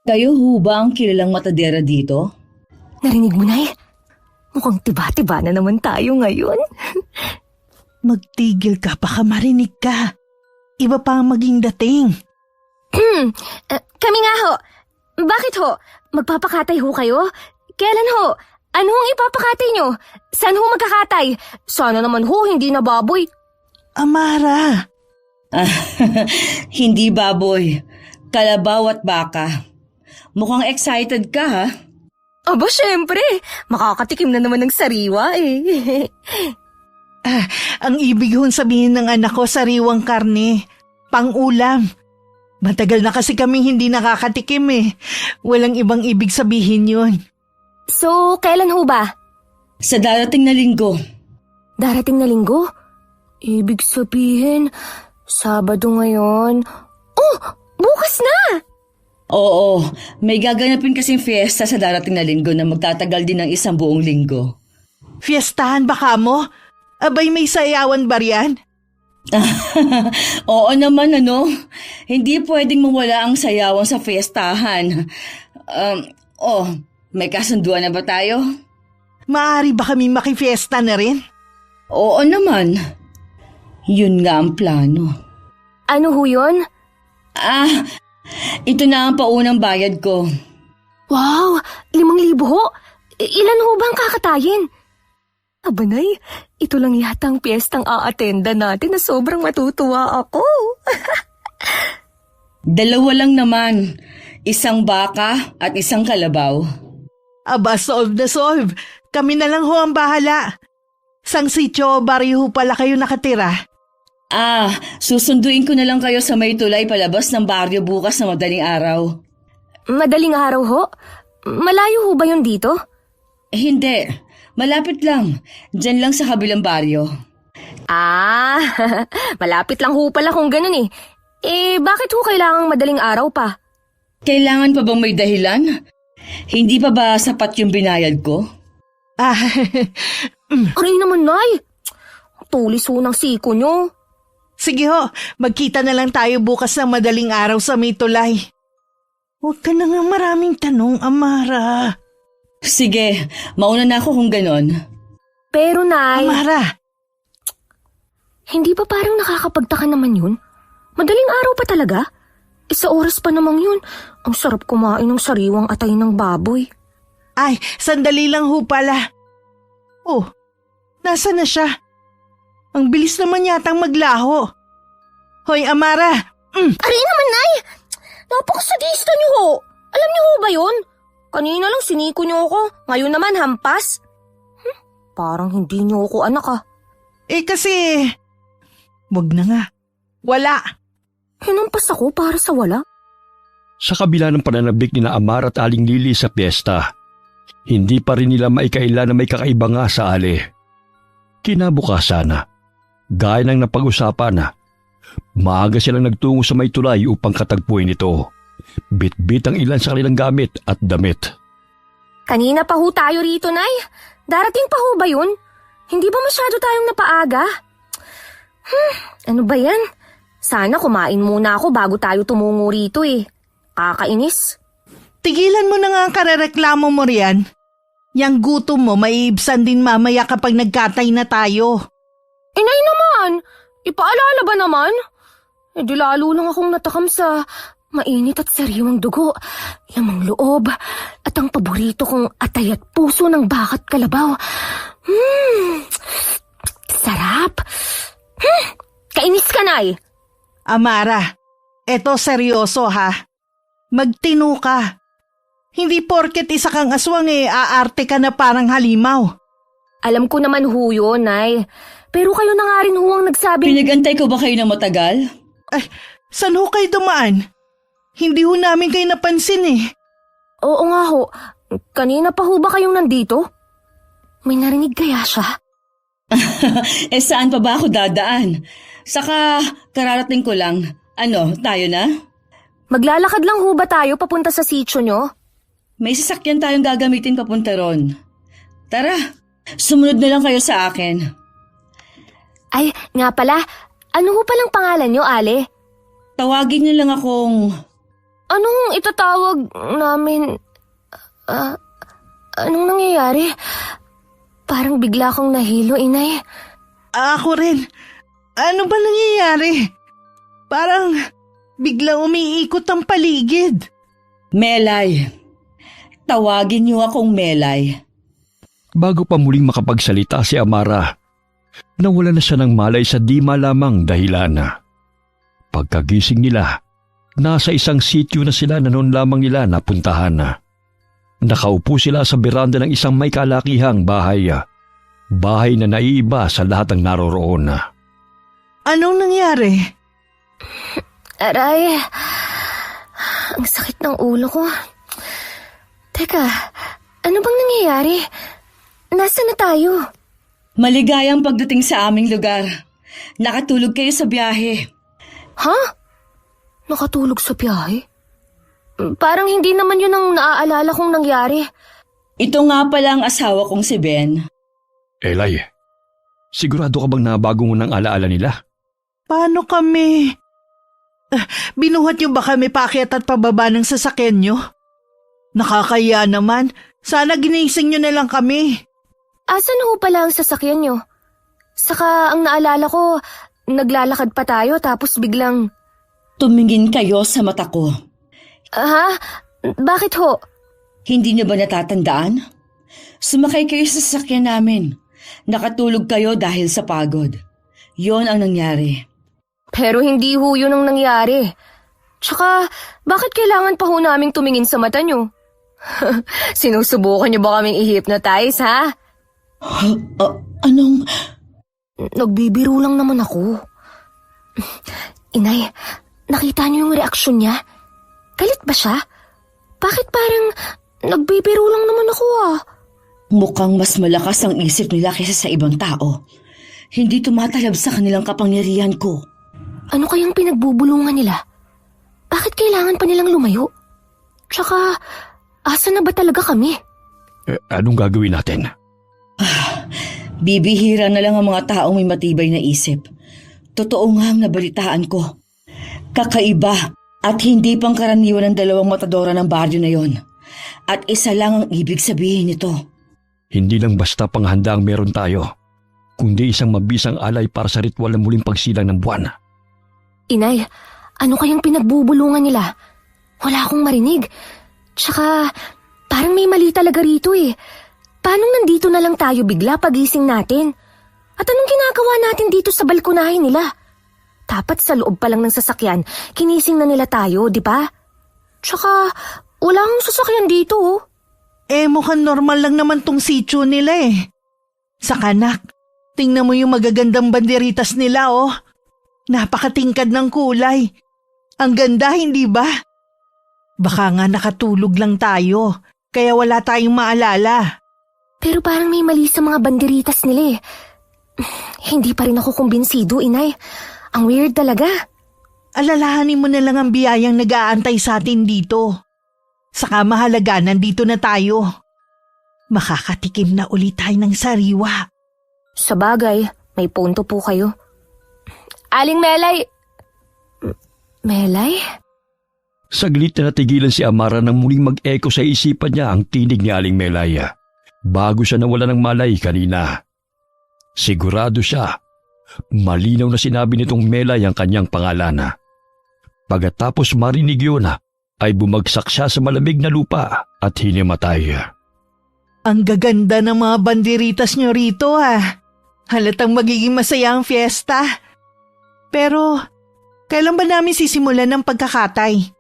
Kayo ho ba ang kilalang matadera dito? Narinig mo, Nay? Mukhang tiba-tiba na naman tayo ngayon. Magtigil ka, baka marinig ka. Iba pa ang maging dating. Kami nga ho. Bakit ho? Magpapakatay ho kayo? Kailan ho? Ano ang ipapakatay nyo? Saan ho magkakatay? Sana naman ho, hindi na baboy. Amara, Hindi baboy, kalabaw at baka. Mukhang excited ka ha? Aba, syempre. Makakatikim na naman ng sariwa eh. ang ibig hong sabihin ng anak ko sariwang karne, pang-ulam. Matagal na kasi kaming hindi nakakatikim eh. Walang ibang ibig sabihin yun. So, kailan ho ba? Sa darating na linggo. Darating na linggo? Ibig sabihin, Sabado ngayon. Oh, bukas na! Oo, may gaganapin kasing fiesta sa darating na linggo na magtatagal din ng isang buong linggo. Fiestahan ba ka mo? Abay may sayawan ba riyan? Oo naman hindi pwedeng mawala ang sayawan sa fiestahan. May kasunduan na ba tayo? Maaari ba kami makifiesta na rin? Oo naman. Yun nga ang plano. Ano ho yun? Ito na ang paunang bayad ko. Wow, 5,000 ho? Ilan ho bang kakatayin? Abanay, ito lang yata ang piyestang a-attenda natin na sobrang matutuwa ako. 2 lang naman. Isang baka at isang kalabaw. Aba, solve na solve. Kami na lang ho ang bahala. Sang sityo, baryo pala kayo nakatira. Susunduin ko na lang kayo sa may tulay palabas ng baryo bukas na madaling araw. Madaling araw ho? Malayo ho ba yun dito? Hindi. Malapit lang. Diyan lang sa kabilang baryo. Malapit lang ho pala kung ganun eh. Bakit ho kailangang madaling araw pa? Kailangan pa bang may dahilan? Hindi pa ba sapat yung binayad ko? Aray naman, Nay. Tulis ho ng siko nyo. Sige ho, magkita na lang tayo bukas ng madaling araw sa may tulay. Huwag ka na nga maraming tanong, Amara. Sige, mauna na ako kung ganon. Pero, Nay... Amara! Hindi ba parang nakakapagtaka naman yun? Madaling araw pa talaga? Sa oras pa namang yun, ang sarap kumain ng sariwang atay ng baboy. Ay, sandali lang ho pala. Oh, nasa na siya? Ang bilis naman yatang maglaho. Hoy, Amara! Aray naman, Nay! Napakasadista niyo ho! Alam niyo ho ba yun? Kanina lang siniko niyo ako, ngayon naman hampas. Parang hindi niyo ako anak Kasi... Wag na nga. Wala. Hinampas ako para sa wala. Sa kabila ng pananabik ni Amara at Aling Lily sa piyesta, hindi pa rin nila maikaila na may kakaiba nga sa Ali. Kinabukasan na, gaya ng napag-usapan na, maaga silang nagtungo sa may tulay upang katagpuin ito. Bit-bit ang ilan sa kanilang gamit at damit. Kanina pa ho tayo rito, Nay. Darating pa ho ba yun? Hindi ba masyado tayong napaaga? Ano ba yan? Sana kumain muna ako bago tayo tumungo rito Kakainis. Tigilan mo na nga ang karereklamo mo riyan. Yang gutom mo maiibsan din mamaya kapag nagkatay na tayo. Nay naman! Ipaalala ba naman? Di lalo lang akong natakam sa mainit at sariwang dugo, lamang loob, at ang paborito kong atay at puso ng baka't kalabaw. Sarap! Kainis ka, Nay! Amara, eto seryoso ha. Magtino ka. Hindi porket isa kang aswang aarte ka na parang halimaw. Alam ko naman ho yun, Nay. Pero kayo na nga rin ho ang nagsabing... Pinagantay ko ba kayo ng matagal? Ay, saan ho kayo dumaan? Hindi ho namin kayo napansin Oo nga ho. Kanina pa ho ba kayong nandito? May narinig kaya siya? Saan pa ba ako dadaan? Saka kararating ko lang. Tayo na? Maglalakad lang ho ba tayo papunta sa sitio nyo? May sasakyan tayong gagamitin papunta ron. Tara, sumunod na lang kayo sa akin. Ay, nga pala. Ano ho palang pangalan nyo, Ale? Tawagin niyo lang akong Anong itatawag namin? Anong nangyayari? Parang bigla akong nahilo, Inay. Ako rin. Ano ba nangyayari? Parang biglang umiikot ang paligid. Melay. Tawagin niyo akong Melay. Bago pa muling makapagsalita si Amara, nawala na siya ng malay sa di malamang dahilan. Pagkagising nila, nasa isang sityo na sila na noon lamang nila napuntahan. Nakaupo sila sa beranda ng isang may kalakihang bahay. Bahay na naiiba sa lahat ng naroroon. Anong nangyari? Aray, ang sakit ng ulo ko. Teka, ano bang nangyayari? Nasaan na tayo? Maligayang pagdating sa aming lugar. Nakatulog kayo sa biyahe. Ha? Nakatulog sa biyahe? Parang hindi naman yun ang naaalala kong nangyari. Ito nga pala ang asawa kong si Ben. Elay, sigurado ka bang nabago mo ng alaala nila? Paano kami? Binuhat niyo ba kami paakyat at pababa ng sasakyan niyo? Nakakaya naman. Sana ginising niyo na lang kami. Asan ho pala ang sasakyan nyo? Saka ang naalala ko, naglalakad pa tayo tapos biglang... Tumingin kayo sa mata ko. Ha? Bakit ho? Hindi niyo ba natatandaan? Sumakay kayo sa sasakyan namin. Nakatulog kayo dahil sa pagod. Yon ang nangyari. Pero hindi ho yun ang nangyari. Tsaka, bakit kailangan pa ho naming tumingin sa mata nyo? Sinusubukan nyo ba kaming i-hypnotize, ha? Anong... Nagbibiro lang naman ako. Inay, nakita niyo yung reaksyon niya? Galit ba siya? Bakit parang nagbibiro lang naman ako Mukhang mas malakas ang isip nila kaysa sa ibang tao. Hindi tumatalab sa kanilang kapangyarihan ko. Ano kayang pinagbubulungan nila? Bakit kailangan pa nilang lumayo? Tsaka, asa na ba talaga kami? Anong gagawin natin? Bibihira na lang ang mga taong may matibay na isip. Totoo nga ang nabalitaan ko. Kakaiba at hindi pangkaraniwan ng dalawang matadora ng baryo na yon. At isa lang ang ibig sabihin nito. Hindi lang basta panghanda ang meron tayo, kundi isang mabisang alay para sa ritual ng muling pagsilang ng buwan. Inay, ano kayang pinagbubulungan nila? Wala akong marinig. Tsaka, parang may mali talaga rito eh. Paano nandito na lang tayo bigla pagising natin? At anong ginagawa natin dito sa balkonahe nila? Dapat sa loob pa lang ng sasakyan, kinising na nila tayo, di ba? Tsaka, wala akong sasakyan dito oh. Mukhang normal lang naman tong sityo nila eh. Saka nak, tingnan mo yung magagandang banderitas nila oh. Napakatingkad ng kulay. Ang ganda, hindi ba? Baka nga nakatulog lang tayo, kaya wala tayong maalala. Pero parang may mali sa mga banderitas nila eh. Hindi pa rin ako kumbinsido, Inay. Ang weird talaga. Alalahanin mo na lang ang biyayang nag-aantay sa atin dito. Saka mahalaga, nandito na tayo. Makakatikim na ulit tayo ng sariwa. Sa bagay, may punto po kayo. Aling Melay! Melay? Saglit na natigilan si Amara nang muling mag-echo sa isipan niya ang tinig ni Aling Melay. Bago siya nawala ng malay kanina. Sigurado siya, malinaw na sinabi nitong Melay ang kanyang pangalan. Pagkatapos marinig yun, ay bumagsak siya sa malamig na lupa at hinimatay. Ang gaganda ng mga banderitas nyo rito Halatang magiging masaya ang fiesta. Pero, kailan ba namin sisimulan ng pagkakatay?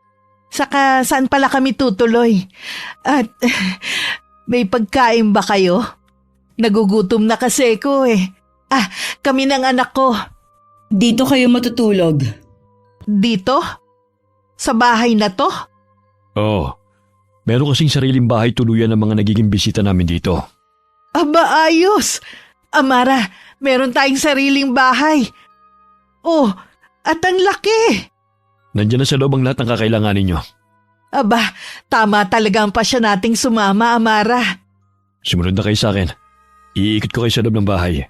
Saka saan pala kami tutuloy? At may pagkain ba kayo? Nagugutom na kasi ko eh. Kami ng anak ko. Dito kayo matutulog. Dito? Sa bahay na to? Oo. Meron kasing sariling bahay tuluyan ng mga nagiging bisita namin dito. Aba, ayos! Amara, meron tayong sariling bahay. Oh, at ang laki! Nandiyan na sa loob ang lahat ng kakailangan ninyo. Aba, tama talaga ang pasya nating sumama, Amara. Sumunod na kayo sa akin. Iikot ko kayo sa loob ng bahay.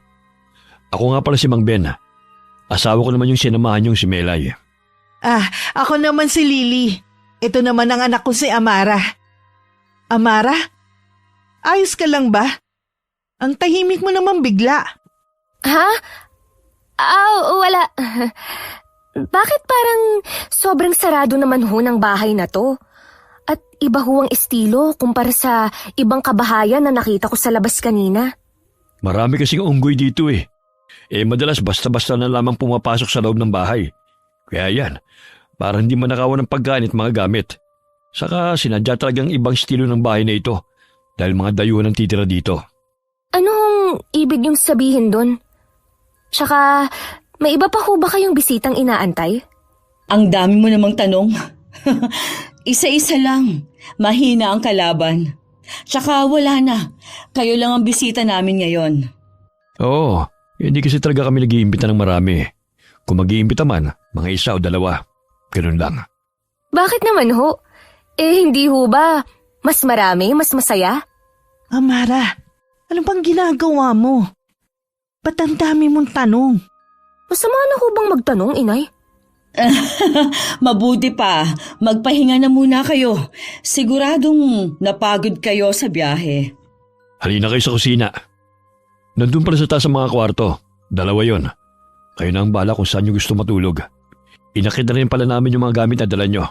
Ako nga pala si Mang Ben. Asawa ko naman yung sinamahan yung si Melay. Ako naman si Lily. Ito naman ang anak ko si Amara. Amara? Ayos ka lang ba? Ang tahimik mo naman bigla. Ha? Wala. Bakit parang sobrang sarado naman ho ng bahay na to? At iba ho ang estilo kumpara sa ibang kabahayan na nakita ko sa labas kanina. Marami kasing unggoy dito eh. Madalas basta-basta na lamang pumapasok sa loob ng bahay. Kaya yan, parang hindi manakawan ng pagkain at mga gamit. Saka sinadya talagang ibang estilo ng bahay na ito dahil mga dayuhan ang titira dito. Anong ibig niyong sabihin dun? Tsaka, may iba pa ho ba kayong bisitang inaantay? Ang dami mo namang tanong. Isa-isa lang. Mahina ang kalaban. Tsaka wala na. Kayo lang ang bisita namin ngayon. Oo, hindi kasi talaga kami nag-iimbita ng marami. Kung mag-iimbita man, mga isa o dalawa. Ganun lang. Bakit naman ho? Hindi ho ba mas marami, mas masaya? Amara, ano bang ginagawa mo? Ba't ang dami mong tanong? Masama na ho bang magtanong, inay? Mabuti pa, magpahinga na muna kayo. Siguradong napagod kayo sa biyahe. Halina kayo sa kusina. Nandun pala sa taas ang mga kwarto. 2 yon. Kayo na ang bala kung saan nyo gusto matulog. Inakit na rin pala namin yung mga gamit na dala nyo.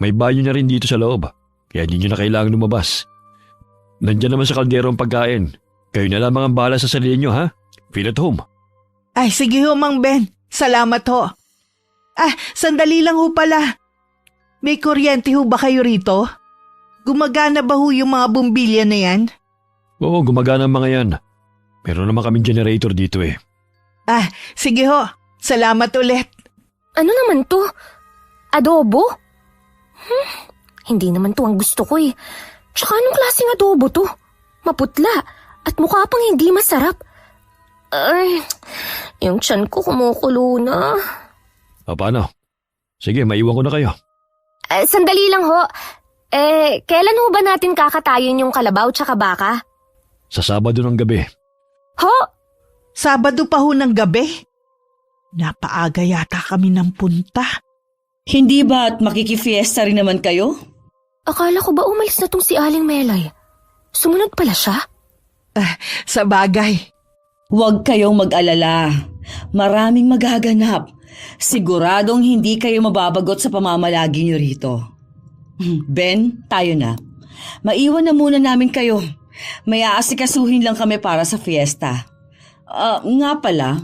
May banyo na rin dito sa loob, kaya hindi nyo na kailangan lumabas. Nandiyan naman sa kaldero ang pagkain. Kayo na lamang ang bahala sa sarili nyo, ha? Feel at home. Ay, sige ho, Mang Ben. Salamat ho. Sandali lang ho pala. May kuryente ho ba kayo rito? Gumagana ba ho yung mga bumbilya na yan? Oo, gumagana ang mga yan. Meron naman kaming generator dito eh. Sige ho. Salamat ulit. Ano naman to? Adobo? Hindi naman to ang gusto ko eh. Tsaka anong klaseng adobo to? Maputla at mukha pang hindi masarap. Ay, yung tiyan ko kumukulo na. Paano? Sige, maiwan ko na kayo. Sandali lang ho. Kailan ho ba natin kakatayin yung kalabaw tsaka baka? Sa Sabado ng gabi. Ho? Sabado pa ho ng gabi? Napaaga yata kami ng punta. Hindi ba at makikifiesta rin naman kayo? Akala ko ba umalis na tong si Aling Melay? Sumunod pala siya? Sa bagay. Huwag kayong mag-alala. Maraming maghaganap. Siguradong hindi kayo mababagot sa pamamalagi niyo rito. Ben, tayo na. Maiwan na muna namin kayo. May aasikasuhin lang kami para sa fiesta. Nga pala,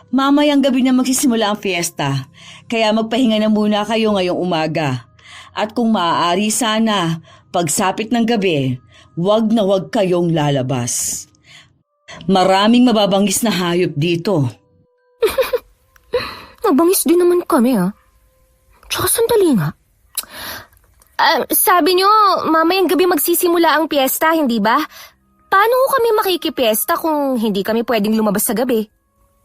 mamayang gabi na magsisimula ang fiesta. Kaya magpahinga na muna kayo ngayong umaga. At kung maaari sana, pagsapit ng gabi, wag na wag kayong lalabas. Maraming mababangis na hayop dito. Mabangis din naman kami Tsaka sandali nga. Sabi nyo, mamayang gabi magsisimula ang piyesta, hindi ba? Paano kami makikipiesta kung hindi kami pwedeng lumabas sa gabi?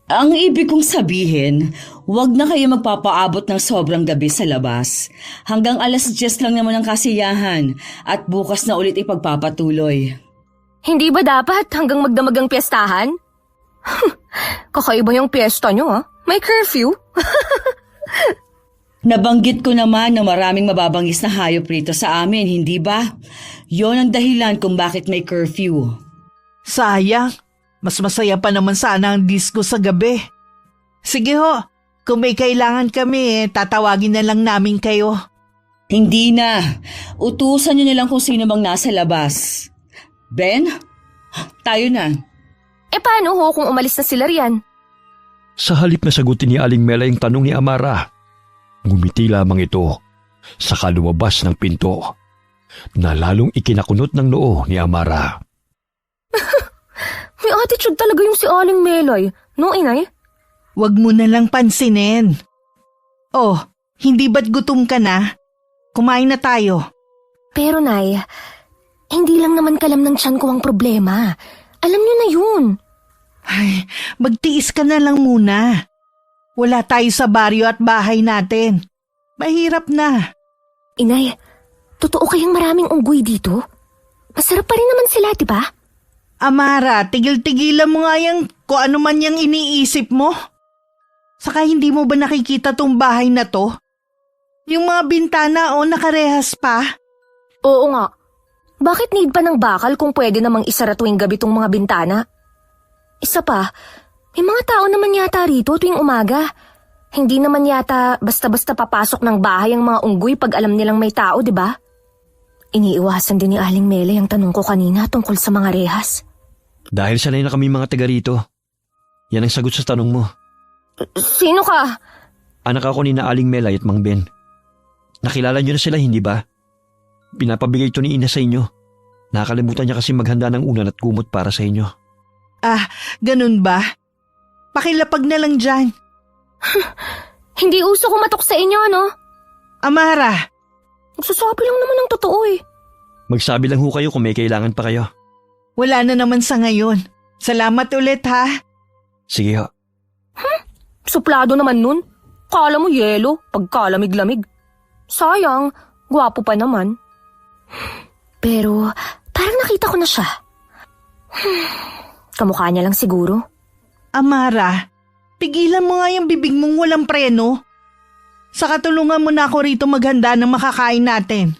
Ang ibig kong sabihin, wag na kayo magpapaabot ng sobrang gabi sa labas. Hanggang 10:00 lang naman ang kasiyahan at bukas na ulit ipagpapatuloy. Hindi ba dapat hanggang magdamag ang piyestahan? Kakaiba yung piyesta nyo May curfew? Nabanggit ko naman na maraming mababangis na hayop rito sa amin, hindi ba? Yon ang dahilan kung bakit may curfew. Sayang. Mas masaya pa naman sana ang disco sa gabi. Sige ho, kung may kailangan kami, tatawagin na lang namin kayo. Hindi na. Utusan niyo na lang kung sino bang nasa labas. Ben, tayo na. Paano ho kung umalis na sila riyan? Sa halip na sagutin ni Aling Mela yung tanong ni Amara, ngumiti lamang ito sa lumabas ng pinto na lalong ikinakunot ng noo ni Amara. May attitude talaga yung si Aling Melay, no inay? Wag mo na lang pansinin. Oh, hindi ba't gutom ka na? Kumain na tayo. Pero nay, hindi lang naman kalam ng tiyan ko ang problema. Alam niyo na yun. Ay, magtiis ka na lang muna. Wala tayo sa baryo at bahay natin. Mahirap na. Inay, totoo kayang maraming unggoy dito? Masarap pa rin naman sila, di ba? Amara, tigil-tigilan mo nga yung kung ano man yung iniisip mo. Saka hindi mo ba nakikita tong bahay na to? Yung mga bintana nakarehas pa. Oo nga. Bakit need pa ng bakal kung pwede namang isara tuwing gabi tong mga bintana? Isa pa, may mga tao naman yata rito tuwing umaga. Hindi naman yata basta-basta papasok ng bahay ang mga unggoy pag alam nilang may tao, di ba? Iniiwasan din ni Aling Mele ang tanong ko kanina tungkol sa mga rehas. Dahil sanay na kami mga taga rito. Yan ang sagot sa tanong mo. Sino ka? Anak ako ni na Aling Melay at Mang Ben. Nakilala niyo na sila, hindi ba? Pinapabigay ito ni Ina sa inyo. Nakakalimutan niya kasi maghanda ng unan at kumot para sa inyo. Ganun ba? Pakilapag na lang dyan. Hindi uso kumatok sa inyo, no? Amara, Nagsasabi lang naman ng totoo eh. Magsabi lang ho kayo kung may kailangan pa kayo. wala na naman sa ngayon. Salamat ulit ha. Sige ho. Suplado naman nun. Kala mo yelo, pagkalamig-lamig. Sayang, gwapo pa naman. Pero parang nakita ko na siya. Kamukha niya lang siguro. Amara, pigilan mo nga yung bibig mong walang preno. Sa katulungan mo na ako rito maghanda ng makakain natin.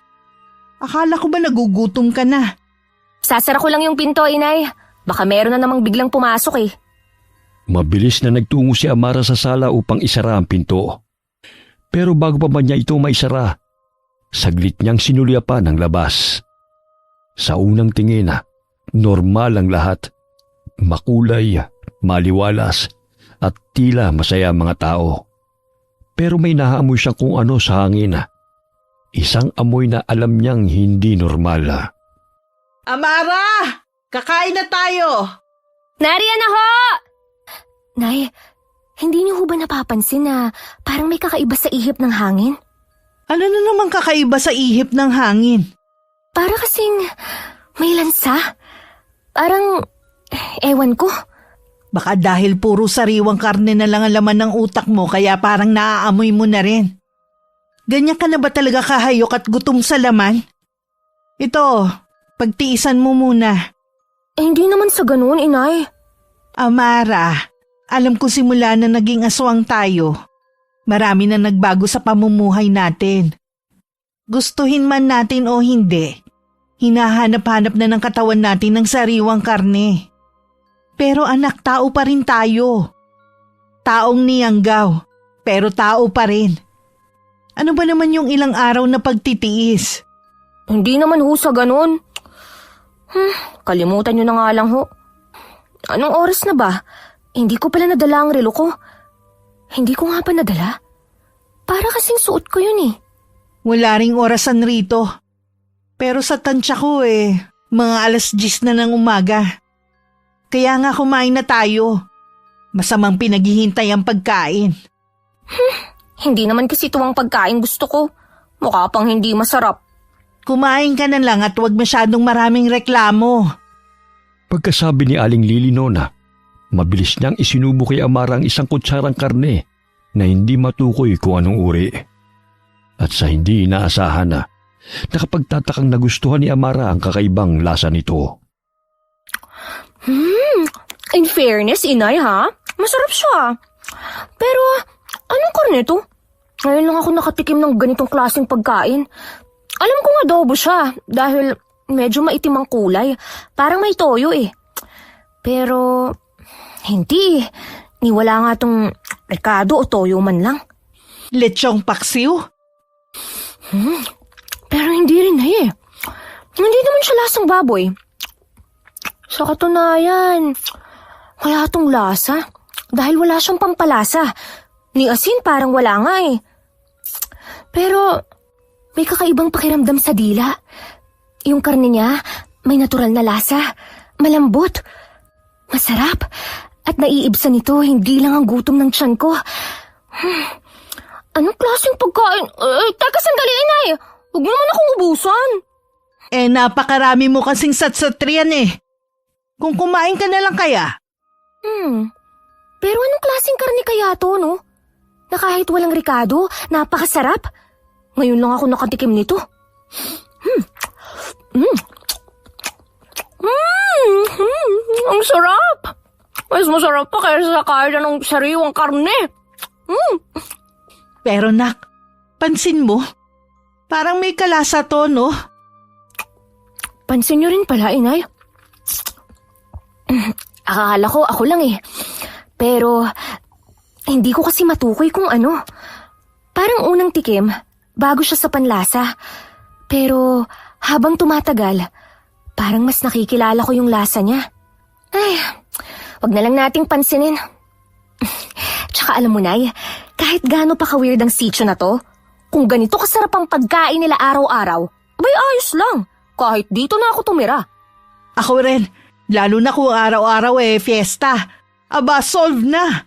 Akala ko ba nagugutom ka na? Sasara ko lang yung pinto, inay. Baka meron na namang biglang pumasok eh. Mabilis na nagtungo si Amara sa sala upang isara ang pinto. Pero bago pa man niya ito maisara, saglit niyang sinulyapan ang labas. Sa unang tingin, normal ang lahat. Makulay, maliwalas, at tila masaya ang mga tao. Pero may nahaamoy siyang kung ano sa hangin. Isang amoy na alam niyang hindi normal. Amara! Kakain na tayo! Nariyan na ho! Nay, hindi niyo ho ba napapansin na parang may kakaiba sa ihip ng hangin? Ano na naman kakaiba sa ihip ng hangin? Para kasing may lansa. Parang, ewan ko. Baka dahil puro sariwang karne na lang ang laman ng utak mo kaya parang naaamoy mo na rin. Ganyan ka na ba talaga kahayok at gutom sa laman? Ito, pagtiisan mo muna. Hindi naman sa ganun, inay. Amara, alam ko simula na naging aswang tayo. Marami na nagbago sa pamumuhay natin. Gustuhin man natin o hindi, hinahanap-hanap na ng katawan natin ng sariwang karne. Pero anak, tao pa rin tayo. Taong niyanggaw, pero tao pa rin. Ano ba naman yung ilang araw na pagtitiis? Hindi naman ho sa ganun. Kalimutan nyo na nga lang ho. Anong oras na ba? Hindi ko pala nadala ang relo ko. Hindi ko nga pa nadala. Para kasing suot ko yun eh. Wala ring orasan rito. Pero sa tansya ko mga 10:00 na ng umaga. Kaya nga kumain na tayo. Masamang pinaghihintay ang pagkain. Hindi naman kasi tuwang pagkain gusto ko. Mukha pang hindi masarap. Kumain ka na lang at huwag masyadong maraming reklamo. Pagkasabi ni Aling Lili Nona, mabilis niyang isinubo kay Amara ang isang kutsarang karne na hindi matukoy kung anong uri. At sa hindi inaasahan nakapagtatakang nagustuhan ni Amara ang kakaibang lasa nito. In fairness, inay ha? Masarap siya. Pero, anong karne to? Ngayon lang ako nakatikim ng ganitong klaseng pagkain. Alam ko adobo siya dahil medyo maitim ang kulay. Parang may toyo eh. Pero, hindi. Niwala nga tong rekado o toyo man lang. Lechong paksiw? Pero hindi rin eh. Hindi naman siya lasang baboy. Sa katunayan, wala tong lasa. Dahil wala siyang pampalasa. Ni asin parang wala nga eh. Pero may kakaibang pakiramdam sa dila. Yung karne niya may natural na lasa. Malambot. Masarap. At naiibsan nito hindi lang ang gutom ng tiyan ko. Anong klaseng pagkain? Teka sandali inay. Huwag mo naman akong ubusan. Napakarami mo kasing satsatrian Kung kumain ka na lang kaya? Pero anong klaseng karne kaya to, no? Na kahit walang rikado, napakasarap. Ngayon lang ako nakatikim nito. Ang sarap! Mas masarap pa kaysa sa kain ng sariwang karne. Pero nak, Pansin mo? Parang may kalasa to, no? Pansin niyo rin pala, inay. Akala ko ako lang eh. Pero, hindi ko kasi matukoy kung ano. Parang unang tikim, bago siya sa panlasa. Pero, habang tumatagal, parang mas nakikilala ko yung lasa niya. Ay, wag na lang nating pansinin. Tsaka alam mo, Nay, kahit gaano pa ka-weird ang sitio na to, kung ganito kasarap ang pagkain nila araw-araw, abay ayos lang. Kahit dito na ako tumira. Ako rin. Lalo na kung araw-araw fiesta. Aba, solve na.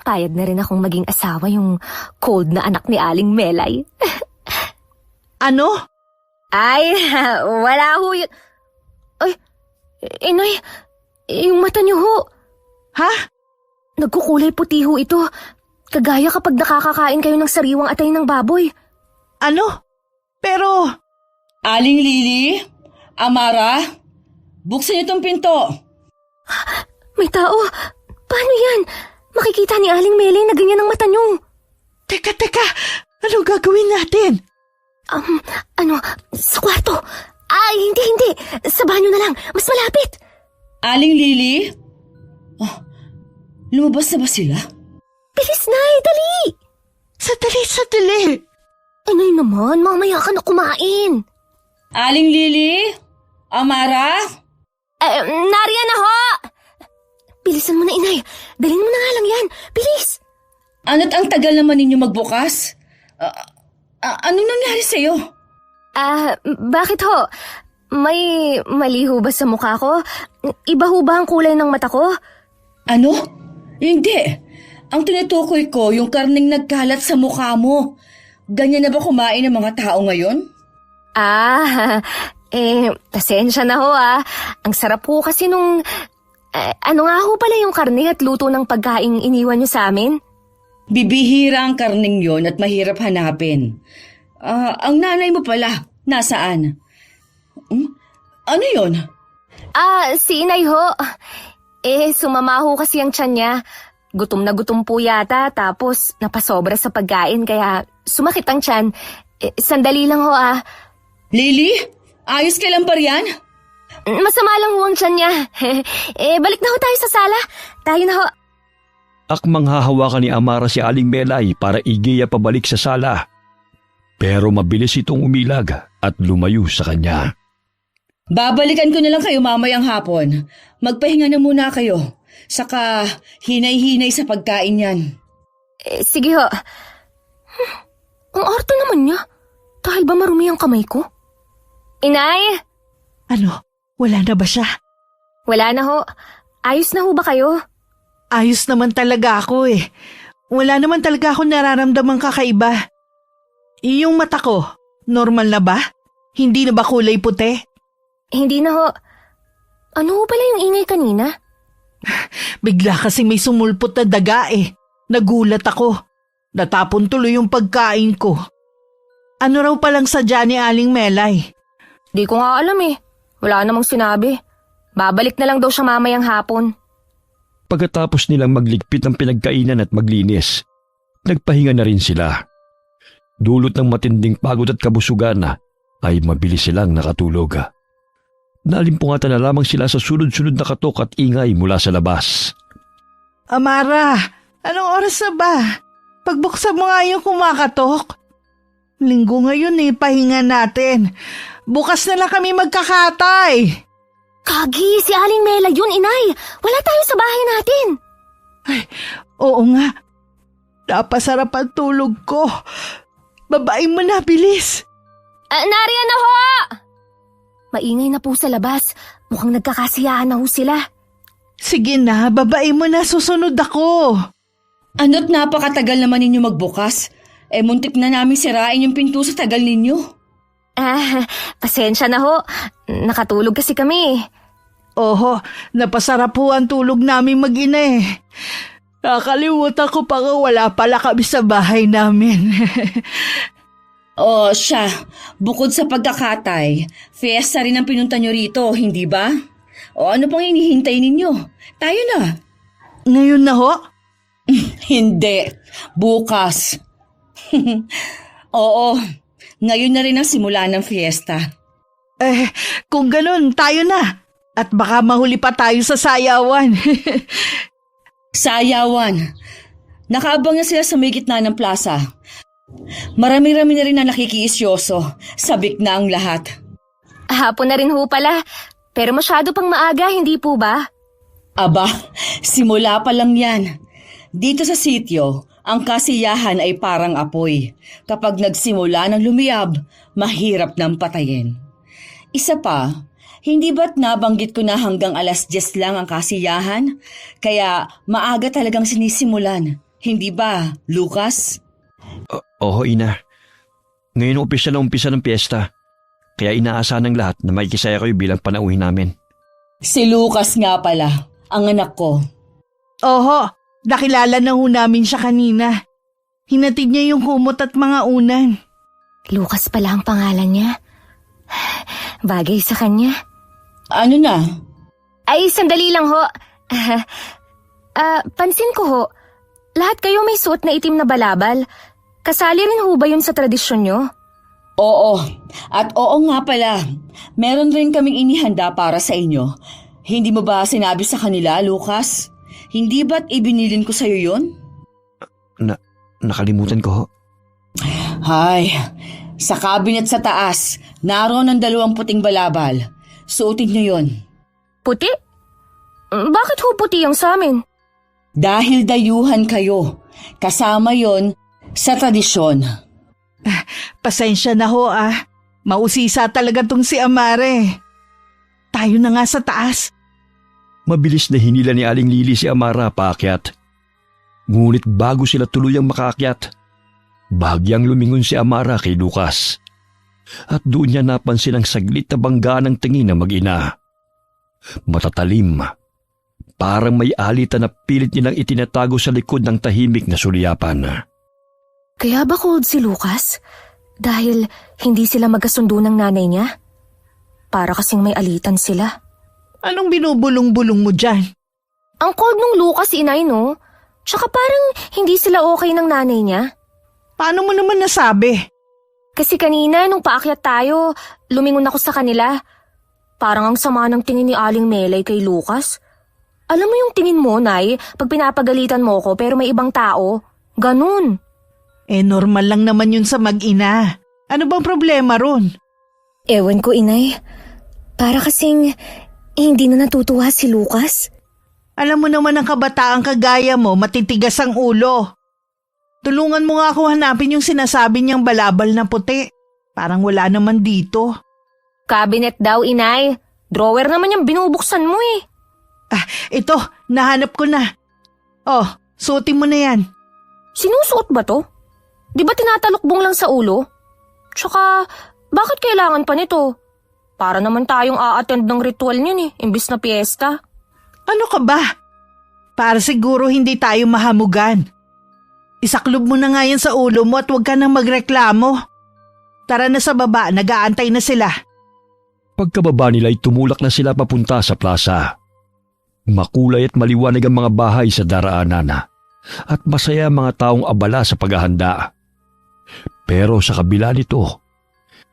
Payag na rin akong maging asawa yung cold na anak ni Aling Melay. Ano? Ay, wala ho yun. Ay, inay, yung mata niyo ho. Ha? Nagkukulay puti ho ito. Kagaya kapag nakakakain kayo ng sariwang atay ng baboy. Ano? Pero... Aling Lily? Amara? Buksan niyo tong pinto. May tao. Paano yan? Makikita ni Aling Melay na ganyan ang mata niyo. Teka. Ano gagawin natin? Sa kwarto. Ay, hindi. Sa banyo na lang. Mas malapit. Aling Lily? Oh, lumabas na ba sila? Bilis na, dali. Sadali. Inay naman, mamaya ka na kumain. Aling Lily? Amara? Nariyan na ho! Bilisan mo na, inay. Dalhin mo na nga lang yan. Bilis! Ano't ang tagal naman ninyo magbukas? Anong nangyari sa'yo? Bakit ho? May mali ho ba sa mukha ko? Iba ho ba ang kulay ng mata ko? Ano? Hindi. Ang tinutukoy ko, yung karning nagkalat sa mukha mo. Ganyan na ba kumain ng mga tao ngayon? Pasensya na ho Ang sarap ho kasi nung... ano nga ho pala yung karne at luto ng pagkain iniwan niyo sa amin? Bibihira ang karning yon at mahirap hanapin. Ang nanay mo pala, nasaan? Ano yon? Si inay ho. Sumama ho kasi ang tiyan niya. Gutom na gutom po yata tapos napasobra sa pagkain kaya sumakit ang tiyan. Sandali lang ho Lily? Ayos kailan pa riyan? Masama lang ho ang tiyan niya. Balik na ho tayo sa sala. Tayo na ho. Akmang hahawakan ni Amara si Aling Melay para igiya pabalik sa sala. Pero mabilis itong umilag at lumayo sa kanya. Babalikan ko na lang kayo mamayang hapon. Magpahinga na muna kayo. Saka hinay-hinay sa pagkain yan. Sige ho. Ang arte naman niya. Dahil ba marumi ang kamay ko? Inay! Ano? Wala na ba siya? Wala na ho. Ayos na ho ba kayo? Ayos naman talaga ako Wala naman talaga ako nararamdamang kakaiba. Yung mata ko, normal na ba? Hindi na ba kulay puti? Hindi na ho. Ano ho pala yung ingay kanina? Bigla kasi may sumulpot na daga Nagulat ako. Natapon tuloy yung pagkain ko. Ano raw palang sadya ni Aling Melay? Di ko nga alam Wala namang sinabi. Babalik na lang daw siya mamayang hapon. Pagkatapos nilang magligpit ng pinagkainan at maglinis, nagpahinga na rin sila. Dulot ng matinding pagod at kabusugan ay mabilis silang nakatulog. Nalimpungatan na lamang sila sa sunod-sunod na katok at ingay mula sa labas. Amara, anong oras na ba? Pagbuksan mo nga yung kumakatok. Linggo ngayon pahinga natin. Bukas na lang kami magkakatay. Kagi, si Aling Mela yun, inay. Wala tayo sa bahay natin. Ay, oo nga. Napasarap ang tulog ko. Babae mo na, bilis. Nariyan na ho! Maingay na po sa labas. Mukhang nagkakasiyahan na ho sila. Sige na, babae mo na, susunod ako. Ano't napakatagal naman ninyo magbukas? Muntik na namin sirain yung pinto sa tagal ninyo. Pasensya na ho. Nakatulog kasi kami. Oho, napasarap po ang tulog namin mag-ina Nakalimutan ko pa nga wala pala kami sa bahay namin. Siya, bukod sa pagkakatay, fiesta rin ang pinunta nyo rito, hindi ba? Ano pang hinihintay ninyo? Tayo na. Ngayon na ho? Hindi, bukas. Oo, ngayon na rin ang simula ng fiesta. Kung ganun, tayo na. At baka mahuli pa tayo sa sayawan. Sayawan. Nakaabang na sila sa may gitna ng plaza. Marami-rami na rin na nakikiisyoso. Sabik na ang lahat. Hapon na rin ho pala. Pero masyado pang maaga, hindi po ba? Aba, simula pa lang yan. Dito sa sityo, ang kasiyahan ay parang apoy. Kapag nagsimula ng lumiyab, mahirap nang patayin. Isa pa, hindi ba't nabanggit ko na hanggang 10:00 lang ang kasiyahan? Kaya maaga talagang sinisimulan. Hindi ba, Lucas? Oo, ina. Ngayon umpisa ng piyesta. Kaya inaasahan ng lahat na makikisaya kayo bilang panauhin namin. Si Lucas nga pala, ang anak ko. Oho, nakilala na ho namin siya kanina. Hinatid niya yung kumot at mga unan. Lucas pala ang pangalan niya. Bagay sa kanya. Ano na? Ay, sandali lang ho. Pansin ko ho, lahat kayo may suot na itim na balabal. Kasali rin ho ba yun sa tradisyon nyo? Oo, at oo nga pala. Meron rin kaming inihanda para sa inyo. Hindi mo ba sinabi sa kanila, Lucas? Hindi ba't ibinilin ko sa'yo yun? Nakalimutan ko ho. Hay, sa cabinet sa taas, naroon ang 2 puting balabal. Suotin niyo yon. Puti? Bakit ho puti yung sa amin? Dahil dayuhan kayo. Kasama yon sa tradisyon. Pasensya na ho Mausisa talaga tong si Amare. Tayo na nga sa taas. Mabilis na hinila ni Aling Lily si Amara paakyat. Ngunit bago sila tuluyang makaakyat, bagyang lumingon si Amara kay Lucas. At doon niya napansin ang saglit na bangga ng tingin ng mag-ina. Matatalim, parang may alitan na pilit nilang itinatago sa likod ng tahimik na sulyapan. Kaya ba cold si Lucas? Dahil hindi sila magkasundo ng nanay niya? Para kasing may alitan sila. Anong binubulong-bulong mo dyan? Ang cold nung Lucas, inay, no? Tsaka parang hindi sila okay ng nanay niya. Paano mo naman nasabi? Kasi kanina, nung paakyat tayo, lumingon ako sa kanila. Parang ang sama ng tingin ni Aling Melay kay Lucas. Alam mo yung tingin mo, Nay, pag pinapagalitan mo ko pero may ibang tao? Ganun. Normal lang naman yun sa mag-ina. Ano bang problema ron? Ewan ko, inay. Para kasing hindi na natutuwa si Lucas. Alam mo naman ang kabataang kagaya mo, matitigas ang ulo. Tulungan mo nga ako hanapin yung sinasabi niyang balabal na puti. Parang wala naman dito. Cabinet daw, inay. Drawer naman yung binubuksan mo eh. Ito, nahanap ko na. Oh, suotin mo na yan. Sinusuot ba to? Di ba tinatalukbong lang sa ulo? Tsaka, bakit kailangan pa nito? Para naman tayong a-attend ng ritual niyan eh, imbis na piyesta. Ano ka ba? Para siguro hindi tayo mahamugan. Isaklob mo na nga yan sa ulo mo at huwag ka nang magreklamo. Tara na sa baba, nag-aantay na sila. Pagkababa nila ay tumulak na sila papunta sa plaza. Makulay at maliwanag ang mga bahay sa daraanan at masaya ang mga taong abala sa paghahanda. Pero sa kabila nito,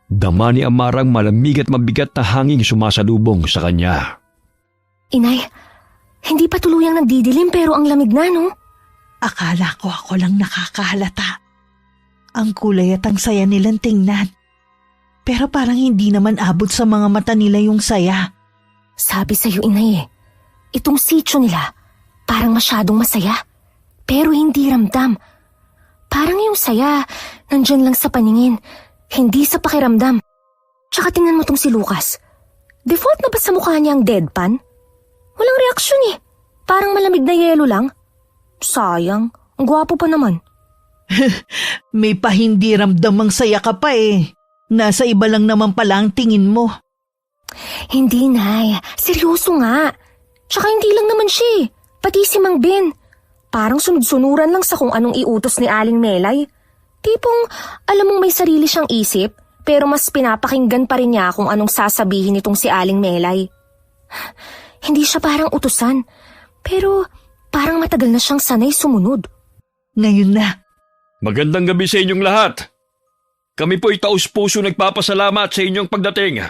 dama ni Amarang malamig at mabigat na hanging sumasalubong sa kanya. Inay, hindi pa tuluyang nagdidilim pero ang lamig na, no? Akala ko ako lang nakakahalata. Ang kulay at ang saya nilang tingnan. Pero parang hindi naman abot sa mga mata nila yung saya. Sabi sa'yo, inay itong sityo nila parang masyadong masaya. Pero hindi ramdam. Parang yung saya nandyan lang sa paningin, hindi sa pakiramdam. Tsaka tingnan mo tong si Lucas. Default na ba sa mukha niya ang deadpan? Walang reaksyon eh. Parang malamig na yelo lang. Sayang, ang gwapo pa naman. May pahindi ramdamang saya ka pa eh. Nasa iba lang naman pala ang tingin mo. Hindi, Nay. Seryoso nga. Tsaka hindi lang naman siya. Pati si Mang Ben. Parang sunod-sunuran lang sa kung anong iutos ni Aling Melay. Tipong alam mong may sarili siyang isip, pero mas pinapakinggan pa rin niya kung anong sasabihin nitong si Aling Melay. Hindi siya parang utusan, pero parang matagal na siyang sanay sumunod. Ngayon na. Magandang gabi sa inyong lahat. Kami po'y taus-puso nagpapasalamat sa inyong pagdating.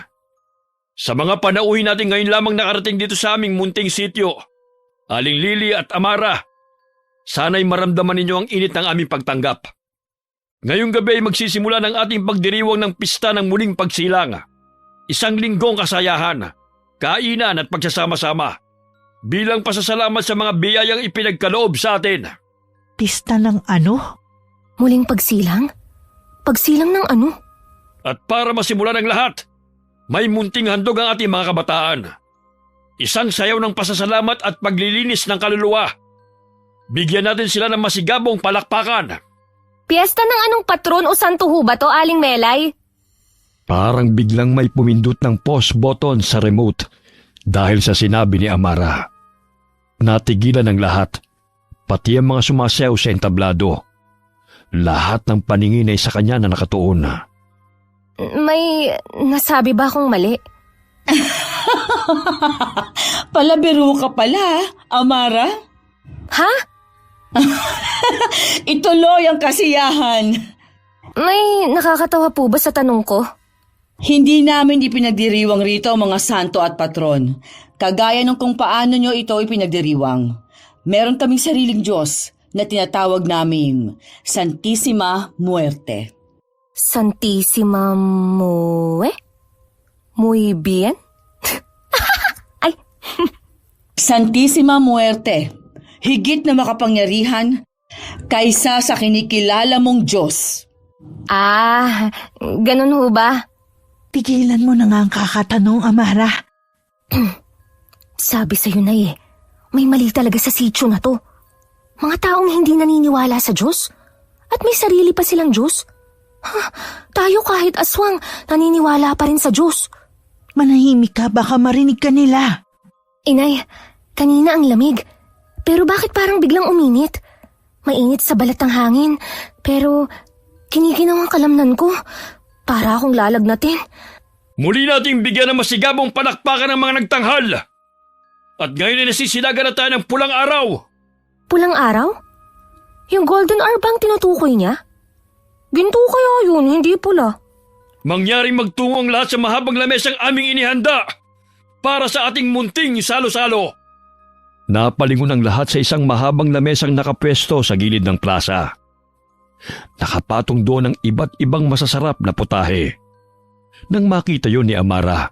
Sa mga panauhin natin ngayon lamang nakarating dito sa aming munting sityo, Aling Lily at Amara, sana'y maramdaman ninyo ang init ng aming pagtanggap. Ngayong gabi ay magsisimula ng ating pagdiriwang ng pista ng muling pagsilang. Isang linggong kasayahan, kainan at pagsasama-sama, bilang pasasalamat sa mga biyayang ipinagkaloob sa atin. Pista ng ano? Muling pagsilang? Pagsilang ng ano? At para masimulan ang lahat, may munting handog ang ating mga kabataan. Isang sayaw ng pasasalamat at paglilinis ng kaluluwa. Bigyan natin sila ng masigabong palakpakan. Piyesta ng anong patron o santo ho ba to, Aling Melay? Parang biglang may pumindot ng pause button sa remote dahil sa sinabi ni Amara. Natigilan ng lahat, pati ang mga sumasayaw sa entablado. Lahat ng paningin ay sa kanya na nakatuon. May nasabi ba akong mali? Palabiro ka pala, Amara. Ha? Ituloy ang kasiyahan. May nakakatawa po ba sa tanong ko? Hindi namin ipinagdiriwang rito ang mga santo at patron, kagaya ng kung paano nyo ito ipinagdiriwang. Meron kaming sariling Diyos na tinatawag naming Santissima Muerte. Santissima Mue? Muy bien? Ay, Santissima Muerte, higit na makapangyarihan kaysa sa kinikilala mong Diyos. ganun ho ba? Tigilan mo na nga ang kakatanong, Amara. Sabi sa'yo na may mali talaga sa sityo na to. Mga taong hindi naniniwala sa Diyos at may sarili pa silang Diyos. Tayo kahit aswang naniniwala pa rin sa Diyos. Manahimik ka, baka marinig ka nila. Inay, kanina ang lamig. Pero bakit parang biglang uminit? Mainit sa balat ng hangin, pero kinikinang ang kalamnan ko. Para akong lalagnatin. Muli nating bigyan ng masigabong palakpakan ng mga nagtanghal. At ngayon ay nasisilagan na tayo ng pulang araw. Pulang araw? Yung golden hour bang tinutukoy niya? Ginto kaya yun, hindi pula. Mangyaring magtungo ang lahat sa mahabang lamesang aming inihanda para sa ating munting salo-salo. Napalingon ang lahat sa isang mahabang lamesang nakapwesto sa gilid ng plaza. Nakapatong doon ang iba't ibang masasarap na putahe. Nang makita yon ni Amara,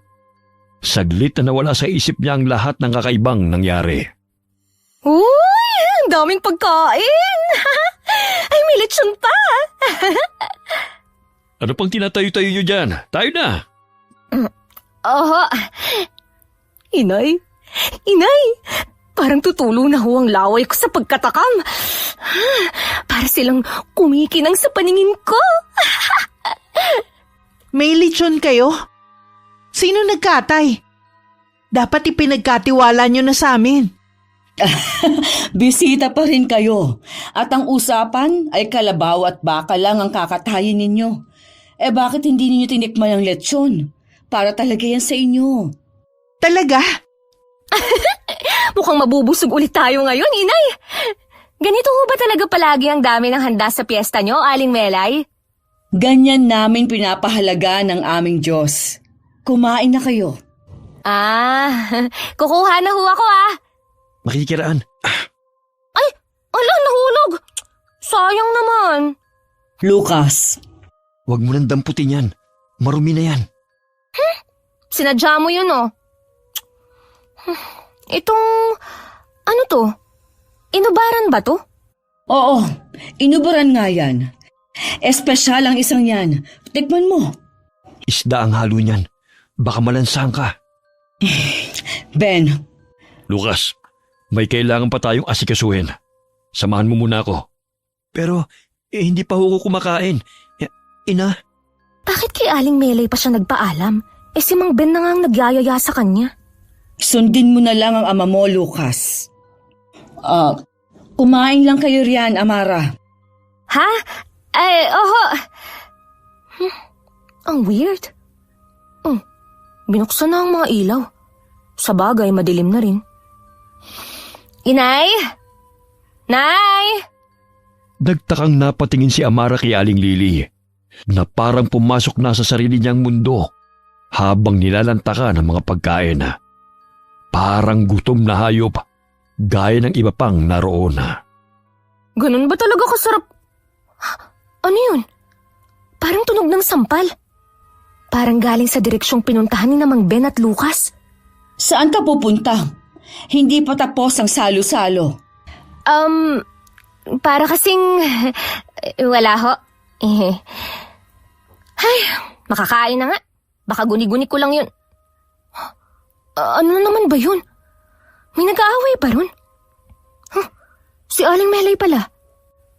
saglit na nawala sa isip niya ang lahat ng kakaibang nangyari. Uy, ang daming pagkain! Ay, may lechon pa! Ano pang tinatayo-tayo niyo dyan? Tayo na! Oho. Inay! Inay! Parang tutulo na ho ang laway ko sa pagkatakam. Para silang kumikinang sa paningin ko. May lechon kayo? Sino nagkatay? Dapat ipinagkatiwala nyo na sa amin. Bisita pa rin kayo. At ang usapan ay kalabaw at baka lang ang kakatayin ninyo. Bakit hindi ninyo tinikman ang lechon? Para talaga yan sa inyo. Talaga? Mukhang mabubusog ulit tayo ngayon, Inay. Ganito ho ba talaga palagi ang dami ng handa sa piyesta nyo, Aling Melay? Ganyan namin pinapahalaga ng aming Diyos. Kumain na kayo. Kukuha na ho ako Makikiraan. Ay, ala, nahulog. Sayang naman. Lucas. Huwag mo nang damputin yan. Marumi na yan. Sinadya mo yun, Itong, ano to? Inubaran ba to? Oo, inubaran nga yan. Espesyal ang isang yan. Tikman mo. Isda ang halo niyan. Baka malansahan ka. Ben. Lucas, may kailangan pa tayong asikasuhin. Samahan mo muna ako. Pero, hindi pa ako kumakain. Ina? Bakit kay Aling Melay pa siya nagpaalam? Si Mang Ben na nga ang nagyayaya sa kanya. Sundin mo na lang ang ama mo, Lucas. Kumain lang kayo riyan, Amara. Ha? Oho. Ang weird. Binuksan na ang mga ilaw. Sa bagay, madilim na rin. Inay? Nay? Nagtakang napatingin si Amara kay Aling Lily. na parang pumasok na sa sarili niyang mundo habang nilalantakan ng mga pagkain. Parang gutom na hayop, gaya ng iba pang naroon. Ganun ba talaga kasarap? Ano yun? Parang tunog ng sampal. Parang galing sa direksyong pinuntahan ni Mang Ben at Lucas. Saan ka pupunta? Hindi pa tapos ang salo-salo. Para kasing... wala ho. Ay, makakain na nga. Baka guni-guni ko lang yun. Ano na naman ba yun? May nag-aaway pa ron? Si Aling Melay pala.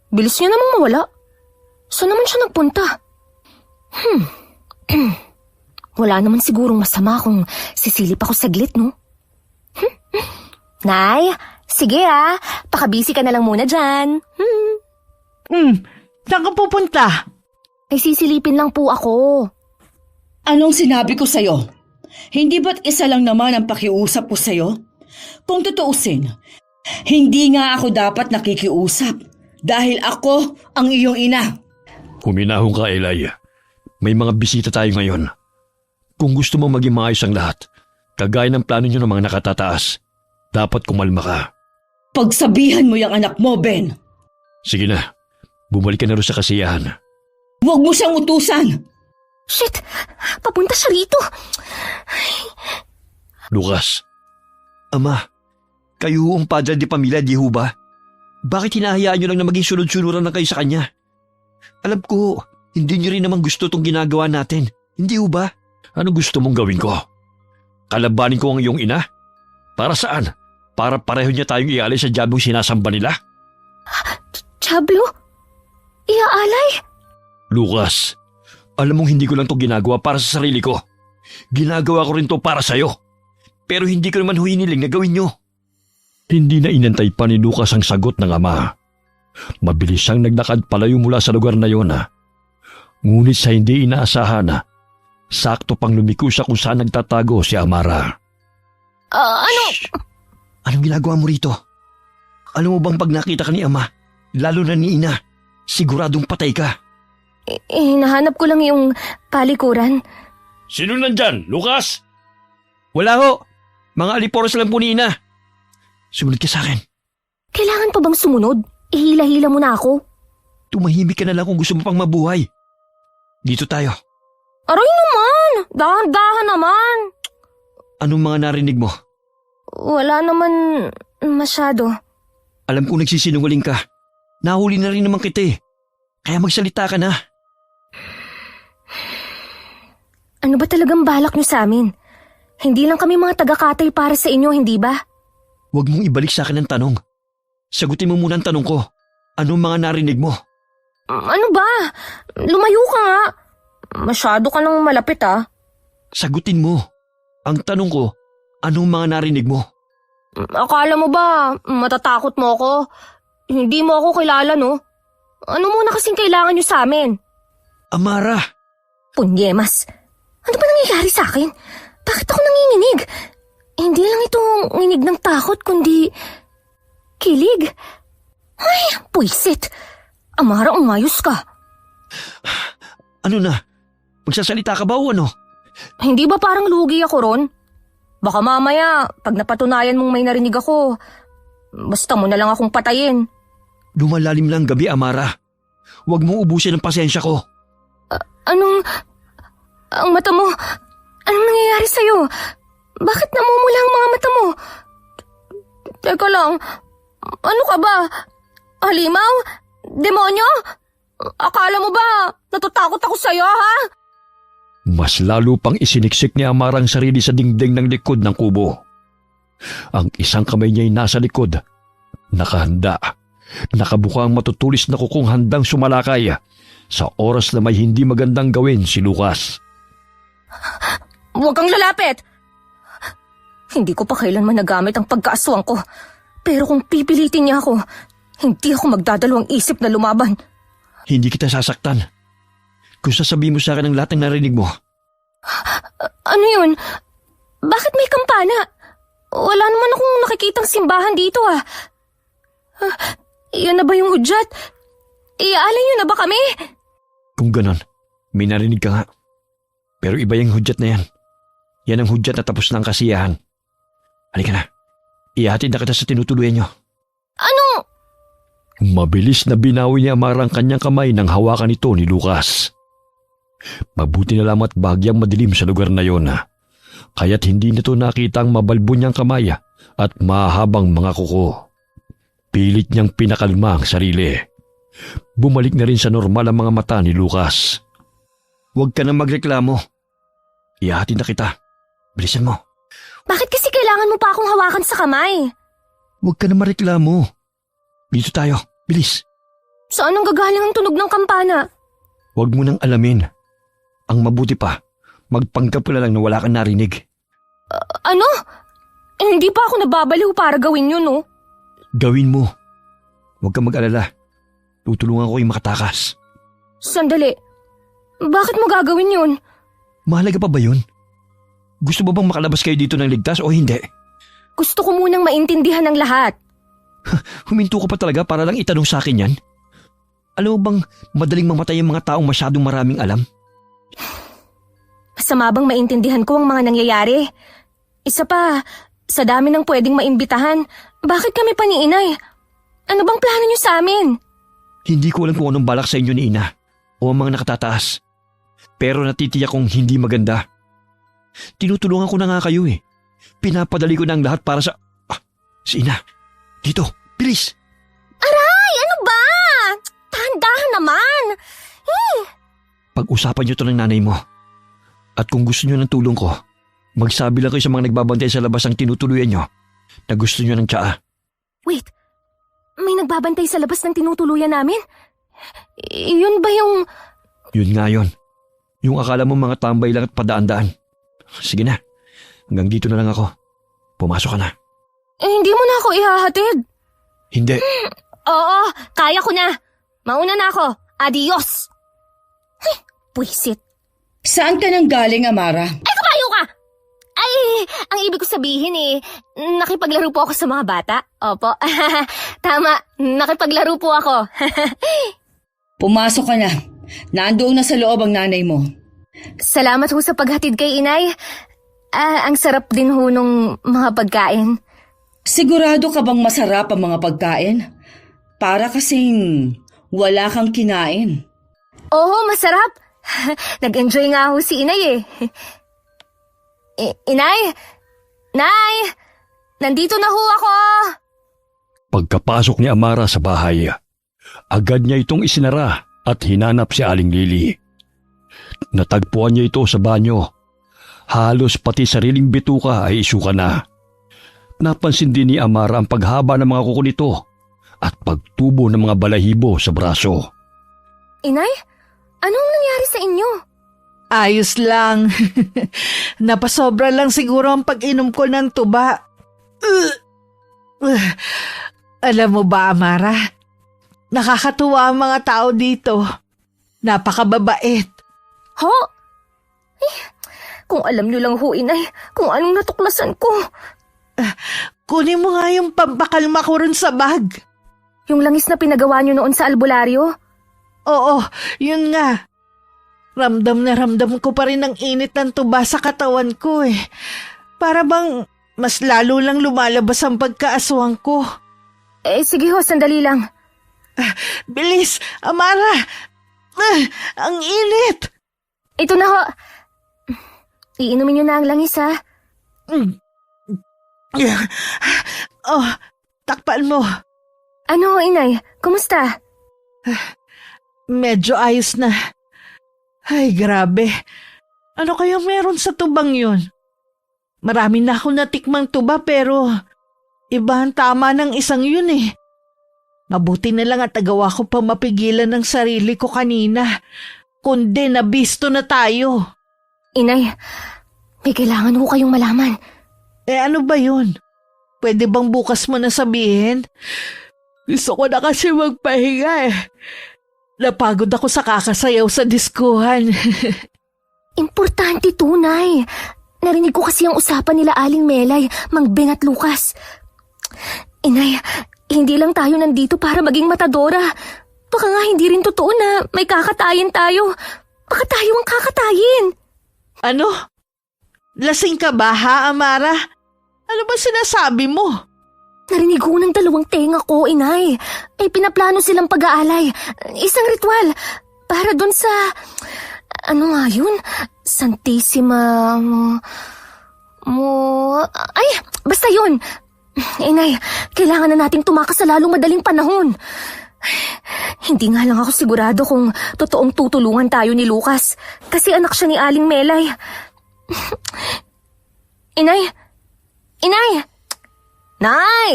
Bilis niya namang mawala. Saan naman siya nagpunta? Wala naman sigurong masama kung sisilip ako saglit, no? Nay, sige pakabisi ka na lang muna dyan. Saan ka pupunta? Ay sisilipin lang po ako. Anong sinabi ko sa'yo? Hindi ba't isa lang naman ang pakiusap ko sa'yo? Kung tutuusin, hindi nga ako dapat nakikiusap dahil ako ang iyong ina. Huminahon ka, Eli. May mga bisita tayo ngayon. Kung gusto mo maging maayos ang lahat, kagaya ng plano nyo ng mga nakatataas, dapat kumalma ka. Pagsabihan mo yung anak mo, Ben. Sige na, bumalik ka na rin sa kasiyahan. Huwag mo siyang utusan. Shit! Papunta siya rito. Lucas, Ama, kayo ang padre de pamilya, di ho ba? Bakit hinahayaan nyo lang na maging sunod-sunuran na kayo sa kanya? Alam ko, hindi nyo rin naman gusto itong ginagawa natin. Hindi ho ba? Ano gusto mong gawin ko? Kalabanin ko ang iyong ina? Para saan? Para pareho niya tayong ialay sa diablong sinasamba nila? Diablo? Iaalay? Lucas, alam mong hindi ko lang ito ginagawa para sa sarili ko. Ginagawa ko rin to para sa'yo. Pero hindi ko naman hiniling na gawin nyo. Hindi na inantay pa ni Lucas ang sagot ng ama. Mabilis siyang naglakad palayo mula sa lugar na yon. Ngunit sa hindi inaasahan, sakto pang lumiko siya kung saan nagtatago si Amara. Ano? Shh! Anong ginagawa mo rito? Alam mo bang pag nakita ka ni Ama, lalo na ni Ina, siguradong patay ka. Hinahanap ko lang yung palikuran. Sino nandyan, Lucas? Wala ho. Mga aliporos lang po ni Ina. Sumunod ka sa akin. Kailangan pa bang sumunod? Ihila-hila mo na ako. Tumahimik ka na lang kung gusto mo pang mabuhay. Dito tayo. Aray naman! Dahan-dahan naman! Anong mga narinig mo? Wala naman masyado. Alam kong nagsisinungaling ka. Nahuli na rin naman kita eh. Kaya magsalita ka na. Ano ba talagang balak niyo sa amin? Hindi lang kami mga taga-katay para sa inyo, hindi ba? Huwag mong ibalik sa akin ang tanong. Sagutin mo muna ang tanong ko. Anong mga narinig mo? Ano ba? Lumayo ka nga. Masyado ka nang malapit Sagutin mo. Ang tanong ko, anong mga narinig mo? Akala mo ba matatakot mo ako? Hindi mo ako kilala, no? Ano muna kasing kailangan niyo sa amin? Amara! Punyemas, ano ba nangyayari sa akin? Bakit ako nanginginig? Hindi lang ito nginig ng takot, kundi kilig. Ay, puisit. Amara, umayos ka. Ano na? Magsasalita ka ba o ano? Hindi ba parang lugi ako ron? Baka mamaya, pag napatunayan mong may narinig ako, basta mo na lang akong patayin. Lumalalim lang gabi, Amara. Huwag mong ubusin ang pasensya ko. Ang mata mo, anong nangyayari sa'yo? Bakit namumula ang mga mata mo? Teka lang, ano ka ba? Halimaw? Demonyo? Akala mo ba natatakot ako sa'yo, ha? Mas lalo pang isiniksik ni Amara ang sarili sa dingding ng likod ng kubo. Ang isang kamay niya'y nasa likod, nakahanda, nakabuka ang matutulis na kukong handang sumalakay sa oras na may hindi magandang gawin si Lucas. Huwag kang lalapit! Hindi ko pa kailanman nagamit ang pagkaaswang ko. Pero kung pipilitin niya ako, hindi ako magdadalawang isip na lumaban. Hindi kita sasaktan. Kung sasabihin mo sa akin ang lahat ng narinig mo. Ano yun? Bakit may kampana? Wala naman akong nakikitang simbahan dito Iyan na ba yung hudyat? Iaalay niyo na ba kami? Kung ganon, May narinig ka nga. Pero iba yung hudyat na yan. Yan ang hudyat na tapos na ang kasiyahan. Halika na. Ihatid na kita sa tinutuluyan nyo. Ano? Mabilis na binawi ni Amara ang kanyang kamay nang hawakan ito ni Lucas. Mabuti na lamang at bahagyang madilim sa lugar na yon. Kaya't hindi nito nakita ang mabalbo niyang kamay at mahabang mga kuko. Pilit niyang pinakalma ang sarili. Bumalik na rin sa normal ang mga mata ni Lucas. Huwag ka na magreklamo. Ihatid na kita. Bilisan mo. Bakit kasi kailangan mo pa akong hawakan sa kamay? Huwag ka na mareklamo. Dito tayo. Bilis. Saan ang gagaling ang tunog ng kampana? Huwag mo nang alamin. Ang mabuti pa, magpanggap ka na lang na wala kang narinig. Ano? Hindi pa ako nababaliw para gawin yun, no? Gawin mo. Huwag kang mag-alala. Tutulungan ko yung makatakas. Sandali. Bakit mo gagawin yun? Mahalaga pa ba yun? Gusto mo bang makalabas kayo dito ng ligtas o hindi? Gusto ko munang maintindihan ng lahat. Huminto ka pa talaga para lang itanong sa akin yan? Alam mo bang madaling mamatay ang mga taong masyadong maraming alam? Masama bang maintindihan ko ang mga nangyayari? Isa pa, sa dami ng pwedeng maimbitahan, bakit kami pa ni Inay? Ano bang plano niyo sa amin? Hindi ko alam kung anong balak sa inyo ni Ina o ang mga nakatataas. Pero natitiyak kong hindi maganda. Tinutulungan ko na nga kayo eh. Pinapadali ko na ang lahat para sa... si Ina. Dito, bilis! Aray, ano ba? Dahan-dahan naman. Pag-usapan niyo to ng nanay mo. At kung gusto niyo ng tulong ko, magsabi lang kayo sa mga nagbabantay sa labas ang tinutuluyan niyo na gusto niyo ng tsaa. Wait, may nagbabantay sa labas ng tinutuluyan namin? Yun ba yung... Yun nga yun. Yung akala mo mga tambay lang at padaan-daan. Sige na, hanggang dito na lang ako. Pumasok ka na. Hindi mo na ako ihahatid. Hindi. Oo, kaya ko na. Mauna na ako. Adios. Ay, puwisit. Saan ka nang galing, Amara? Ay, kumayo ka! Ay, ang ibig ko sabihin nakipaglaro po ako sa mga bata. Opo. Tama, nakipaglaro po ako. Pumasok ka na. Nandoon na sa loob ang nanay mo. Salamat ho sa paghatid kay Inay. Ang sarap din ho nung mga pagkain. Sigurado ka bang masarap ang mga pagkain? Para kasing wala kang kinain. Oo, masarap. Nag-enjoy nga ho si Inay Inay! Nay! Nandito na ho ako! Pagkapasok ni Amara sa bahay, agad niya itong isinara at hinanap si Aling Lily. Natagpuan niya ito sa banyo. Halos pati sariling bituka ay isuka na. Napansin din ni Amara ang paghaba ng mga kuko nito at pagtubo ng mga balahibo sa braso. Inay, anong nangyari sa inyo? Ayos lang. Napasobra lang siguro ang pag-inom ko ng tuba. Alam mo ba, Amara? Nakakatuwa ang mga tao dito. Napakababait. Ho? Kung alam niyo lang ho, Inay, kung anong natuklasan ko. Kunin mo nga yung pampakalma ko ron sa bag. Yung langis na pinagawa niyo noon sa albularyo? Oo, yun nga. Ramdam na ramdam ko pa rin ang init ng tuba sa katawan ko eh. Para bang mas lalo lang lumalabas ang pagkaaswang ko. Sige ho, sandali lang. Bilis, Amara! Ang init! Ito na ho. Iinumin niyo na ang langis, ha? Oh, takpan mo. Ano, Inay? Kumusta? Medyo ayos na. Ay, grabe. Ano kaya meron sa tubang yun? Marami na ako natikmang tuba pero iba ang tama ng isang yun eh. Mabuti na lang at agawa ko pa mapigilan ng sarili ko kanina. Kundi nabisto na tayo. Inay, may kailangan ko kayong malaman. Ano ba yun? Pwede bang bukas mo na sabihin? Gusto ko na kasi magpahinga eh. Napagod ako sa kakasayaw sa diskuhan. Importante tunay. Narinig ko kasi ang usapan nila Aling Melay, Mang Beng at Lucas. Inay, hindi lang tayo nandito para maging matadora. Baka nga hindi rin totoo na may kakatayin tayo. Baka tayo ang kakatayin. Ano? Lasing ka ba ha, Amara? Ano ba sinasabi mo? Narinig ko ng dalawang tenga ko, inay. Ay pinaplano silang pag-aalay. Isang ritual. Para dun sa... Ano nga yun? Santissima... Ay, basta yun. Inay, kailangan na nating tumakas sa lalong madaling panahon. Hindi nga lang ako sigurado kung totoong tutulungan tayo ni Lucas. Kasi anak siya ni Aling Melay. Inay! Inay! Nay!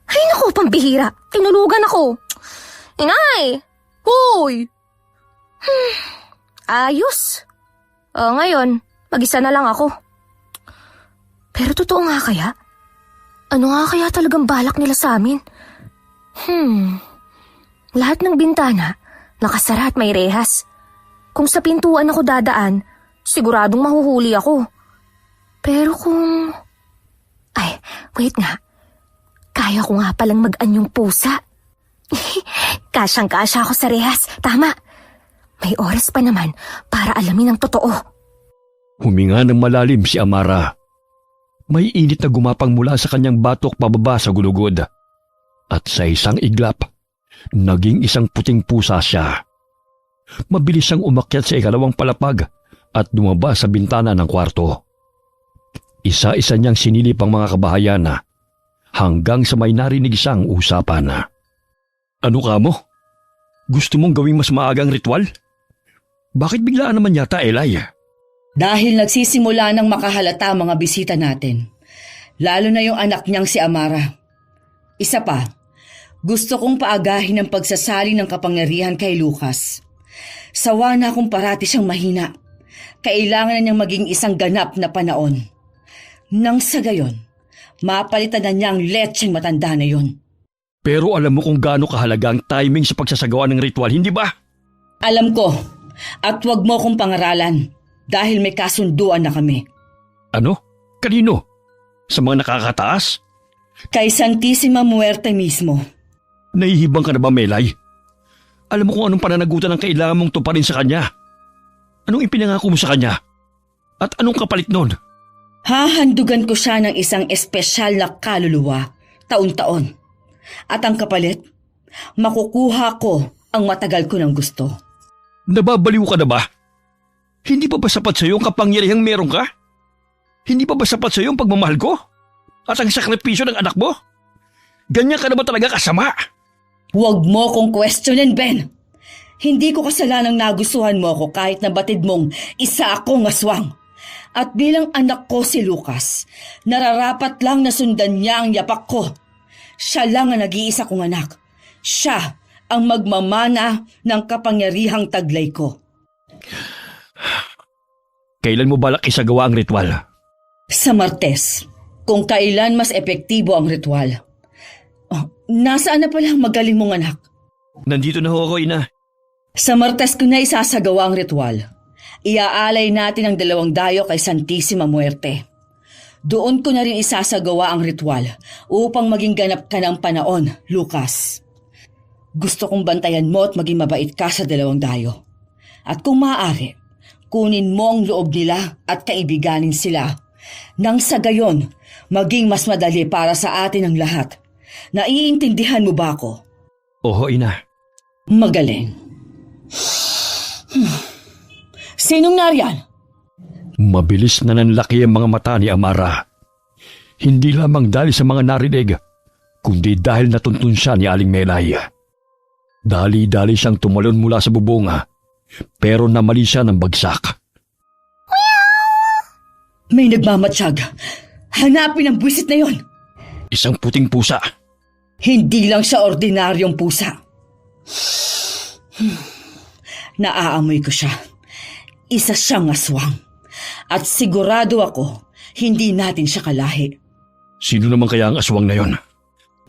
Ay naku, pambihira. Tinulugan ako. Inay! Hoy! Ayos. Ngayon, mag-isa na lang ako. Pero totoo nga kaya? Ano nga kaya talagang balak nila sa amin? Lahat ng bintana, nakasara at may rehas. Kung sa pintuan ako dadaan, siguradong mahuhuli ako. Pero kung... Ay, wait nga. Kaya ko nga palang mag-anyong pusa. Kasyang-kasya ako sa rehas, tama. May oras pa naman para alamin ang totoo. Huminga ng malalim si Amara. May init na gumapang mula sa kanyang batok pababa sa gulugod. At sa isang iglap, naging isang puting pusa siya. Mabilis siyang umakyat sa ikalawang palapag at dumaba sa bintana ng kwarto. Isa-isa niyang sinilip ang mga kabahayan hanggang sa may narinig siyang usapan. Ano ka mo? Gusto mong gawing mas maagang ritual? Bakit biglaan naman yata, Elay? Dahil nagsisimula ng makahalata ang mga bisita natin. Lalo na yung anak niyang si Amara. Isa pa, gusto kong paagahin ang pagsasali ng kapangyarihan kay Lucas. Sawa na akong parati siyang mahina. Kailangan na niyang maging isang ganap na panaon. Nang sa gayon, mapalitan na niya ang letseng matanda na yon. Pero alam mo kung gaano kahalaga ang timing sa pagsasagawa ng ritual, hindi ba? Alam ko, at huwag mo kong pangaralan. Dahil may kasunduan na kami. Ano? Kanino? Sa mga nakakataas? Kay Santissima Muerte mismo. Nahihibang ka na ba, Melay? Alam mo kung anong pananagutan ang kailangan mong tuparin sa kanya? Anong ipinangako mo sa kanya? At anong kapalit nun? Hahandugan ko siya ng isang espesyal na kaluluwa, taon-taon. At ang kapalit, makukuha ko ang matagal ko ng gusto. Nababaliw ka na ba? Hindi pa ba sapat sa iyo ang kapangyarihang meron ka? Hindi pa ba sapat sa iyo ang pagmamahal ko? At ang sakripisyo ng anak mo? Ganyan ka na ba talaga kasama? Huwag mo kong questionin, Ben. Hindi ko kasalanang nagustuhan mo ako kahit nabatid mong isa akong aswang. At bilang anak ko si Lucas, nararapat lang na sundan niya ang yapak ko. Siya lang ang nag-iisa kong anak. Siya ang magmamana ng kapangyarihang taglay ko. Kailan mo balak isagawa ang ritual? Sa Martes, kung kailan mas epektibo ang ritual. Nasaan na pala ang magaling mong anak? Nandito na ho ako, ina. Sa Martes ko na isasagawa ang ritual. Iaalay natin ang 2 dayo kay Santissima Muerte. Doon ko na rin isasagawa ang ritual upang maging ganap ka ng panaon, Lucas. Gusto kong bantayan mo at maging mabait ka sa 2 dayo. At kung maaari, kunin mo ang loob nila at kaibiganin sila. Nang sa gayon, maging mas madali para sa atin ang lahat. Naiintindihan mo ba ako? Oho, ina. Magaling. Sinong nariyan? Mabilis na nanlaki ang mga mata ni Amara. Hindi lamang dahil sa mga narinig, kundi dahil natuntun siya ni Aling Melay. Dali-dali siyang tumalon mula sa bubonga, pero namali siya ng bagsak. May nagmamatsyag. Hanapin ang buwisit na yon. Isang puting pusa. Hindi lang siya ordinaryong pusa. Naaamoy ko siya. Isa siyang aswang. At sigurado ako, hindi natin siya kalahi. Sino naman kaya ang aswang na yon?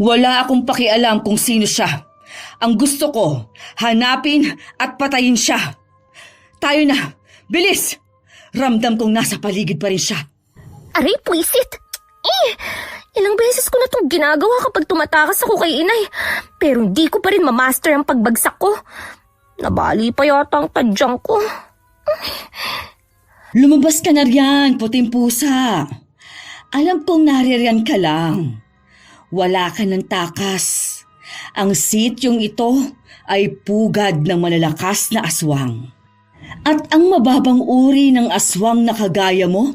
Wala akong pakialam kung sino siya. Ang gusto ko, hanapin at patayin siya. Tayo na, bilis! Ramdam kong nasa paligid pa rin siya. Aray, puisit! Ilang beses ko na itong ginagawa kapag tumatakas ako kay inay. Pero hindi ko pa rin mamaster ang pagbagsak ko. Nabali pa yata ang tadyang ko. Lumabas ka na riyan, puting pusa. Alam kong naririyan ka lang. Wala ka ng takas. Ang sityong ito ay pugad ng malalakas na aswang. At ang mababang uri ng aswang na kagaya mo,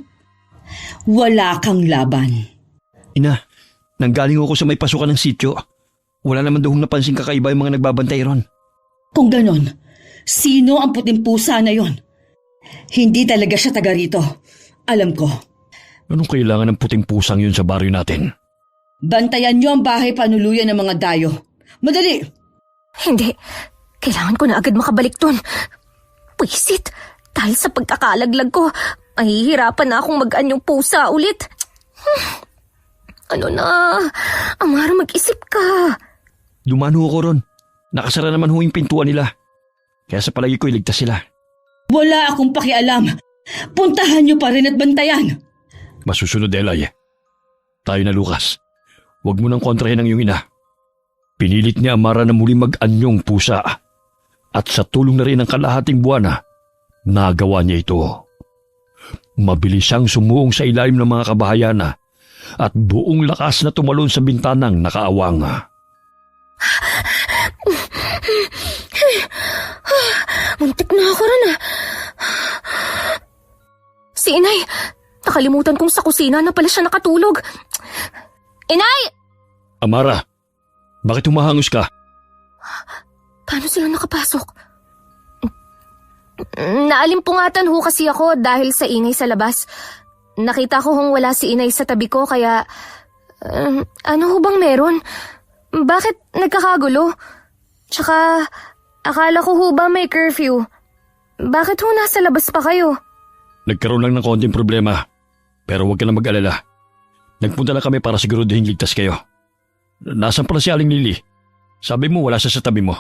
wala kang laban. Ina, nanggaling ako sa may pasukan ng sityo. Wala naman daw napansin kakaiba yung mga nagbabantay ron. Kung ganon, sino ang puting pusa na yon? Hindi talaga siya taga rito. Alam ko. Anong kailangan ng puting pusang yun sa baryo natin? Bantayan niyo ang bahay panuluyan ng mga dayo. Madali! Hindi. Kailangan ko na agad makabalik dun. Pwisit. Dahil sa pagkakalaglag ko, mahihirapan na akong mag-anyong pusa ulit. Ano na? Amara, mag-isip ka. Dumano ako ron. Nakasara naman ho yung pintuan nila. Kaya sa palagi ko iligtas sila. Wala akong pakialam. Puntahan niyo pa rin at bantayan. Masusunod, Elay. Tayo na, Lucas. Huwag mo nang kontrahin ang iyong ina. Pinilit ni Amara na muli mag-anyong pusa. At sa tulong na rin ng kalahating buwan nagawa niya ito. Mabilis siyang sumuong sa ilalim ng mga kabahayana at buong lakas na tumalon sa bintanang nakaawang. Muntik na ako rin Si Inay! Nakalimutan kong sa kusina na pala siya nakatulog. Inay! Amara, bakit humahangos ka? Paano sila nakapasok? Naalimpungatan ho kasi ako dahil sa ingay sa labas. Nakita ko hong wala si Inay sa tabi ko kaya... ano ho bang meron? Bakit nagkakagulo? Tsaka, akala ko ho ba may curfew? Bakit ho nasa labas pa kayo? Nagkaroon lang ng konting problema. Pero huwag ka na mag-alala. Nagpunta na kami para siguraduhin ligtas kayo. Nasaan pala si Aling Lily? Sabi mo wala siya sa tabi mo.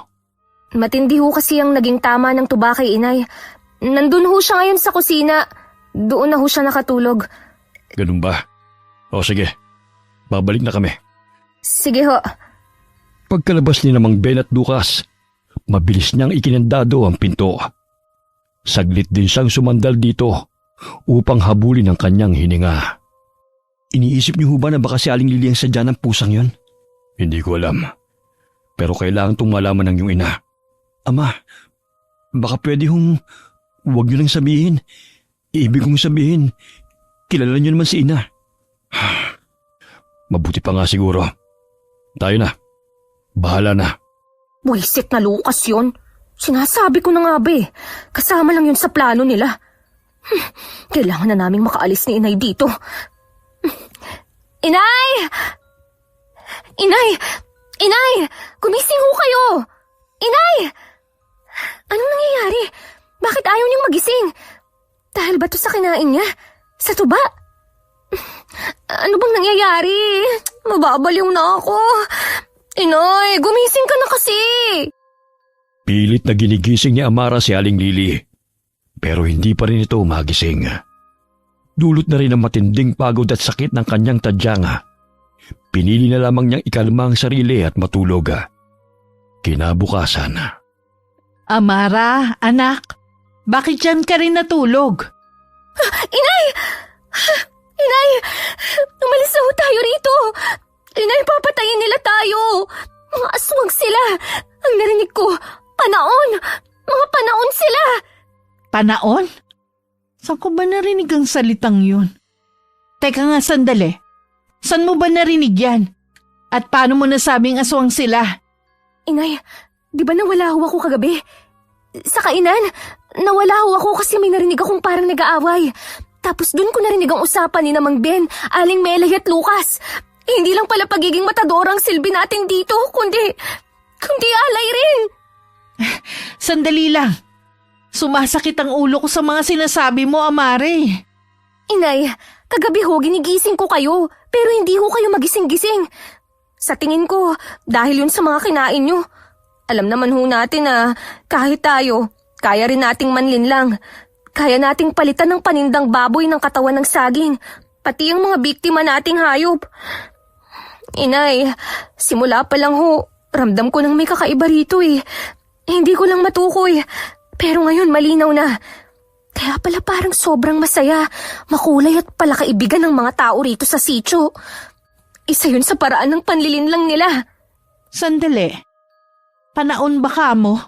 Matindi ho kasi ang naging tama ng tuba kay Inay. Nandun ho siya ngayon sa kusina. Doon na ho siya nakatulog. Ganun ba? O sige, babalik na kami. Sige ho. Pagkalabas ni namang Ben at Lucas, mabilis niyang ikinandado ang pinto. Saglit din siyang sumandal dito upang habulin ang kanyang hininga. Iniisip niyo ho ba na baka si Aling Lily ang sadya ng pusang yon? Hindi ko alam. Pero kailangan itong malaman ng iyong ina. Ama, baka pwede hong huwag niyo lang sabihin. Ibig kong sabihin, kilala niyo naman si ina. Mabuti pa nga siguro. Tayo na. Bahala na. Buwisit na Lucas yun. Sinasabi ko na nga ba kasama lang yun sa plano nila. Kailangan na naming makaalis ni Inay dito. Inay! Inay! Inay! Gumising ho kayo! Inay! Anong nangyayari? Bakit ayaw niyang magising? Dahil ba to sa kinain niya? Sa tuba? Ano bang nangyayari? Mababaliw na ako. Inay, gumising ka na kasi! Pilit na ginigising ni Amara si Aling Lily. Pero hindi pa rin ito magising. Dulot na rin ang matinding pagod at sakit ng kanyang tadyang. Pinili na lamang niyang ikalma ang sarili at matulog. Kinabukasan. Amara, anak, bakit dyan ka rin natulog? Inay! Inay! Umalis na ho tayo rito! Inay, papatayin nila tayo! Mga aswang sila! Ang narinig ko, panaon! Mga panaon sila! Panaon? Saan ko ba narinig ang salitang yun? Teka nga sandali. Saan mo ba narinig yan? At paano mo nasabing aswang sila? Inay, di ba nawala ho ako kagabi? Sa kainan, nawala ho ako kasi may narinig akong parang nag-aaway. Tapos dun ko narinig ang usapan ni Namang Ben, Aling Melay at Lucas. Hindi lang pala pagiging matador ang silbi natin dito, kundi alay rin. Sandali lang. Sumasakit ang ulo ko sa mga sinasabi mo, Amare. Inay, kagabi ho ginigising ko kayo, pero hindi ho kayo magising-gising. Sa tingin ko, dahil yun sa mga kinain nyo. Alam naman ho natin na kahit tayo, kaya rin nating manlinlang. Kaya nating palitan ng panindang baboy ng katawan ng saging, pati ang mga biktima nating hayop. Inay, simula pa lang ho, ramdam ko nang may kakaiba rito . Hindi ko lang matukoy. Pero ngayon malinaw na. Kaya pala parang sobrang masaya, makulay at palakaibigan ng mga tao rito sa sitio. Isa yun sa paraan ng panlilinlang nila. Sandali. Panaon ba ka mo?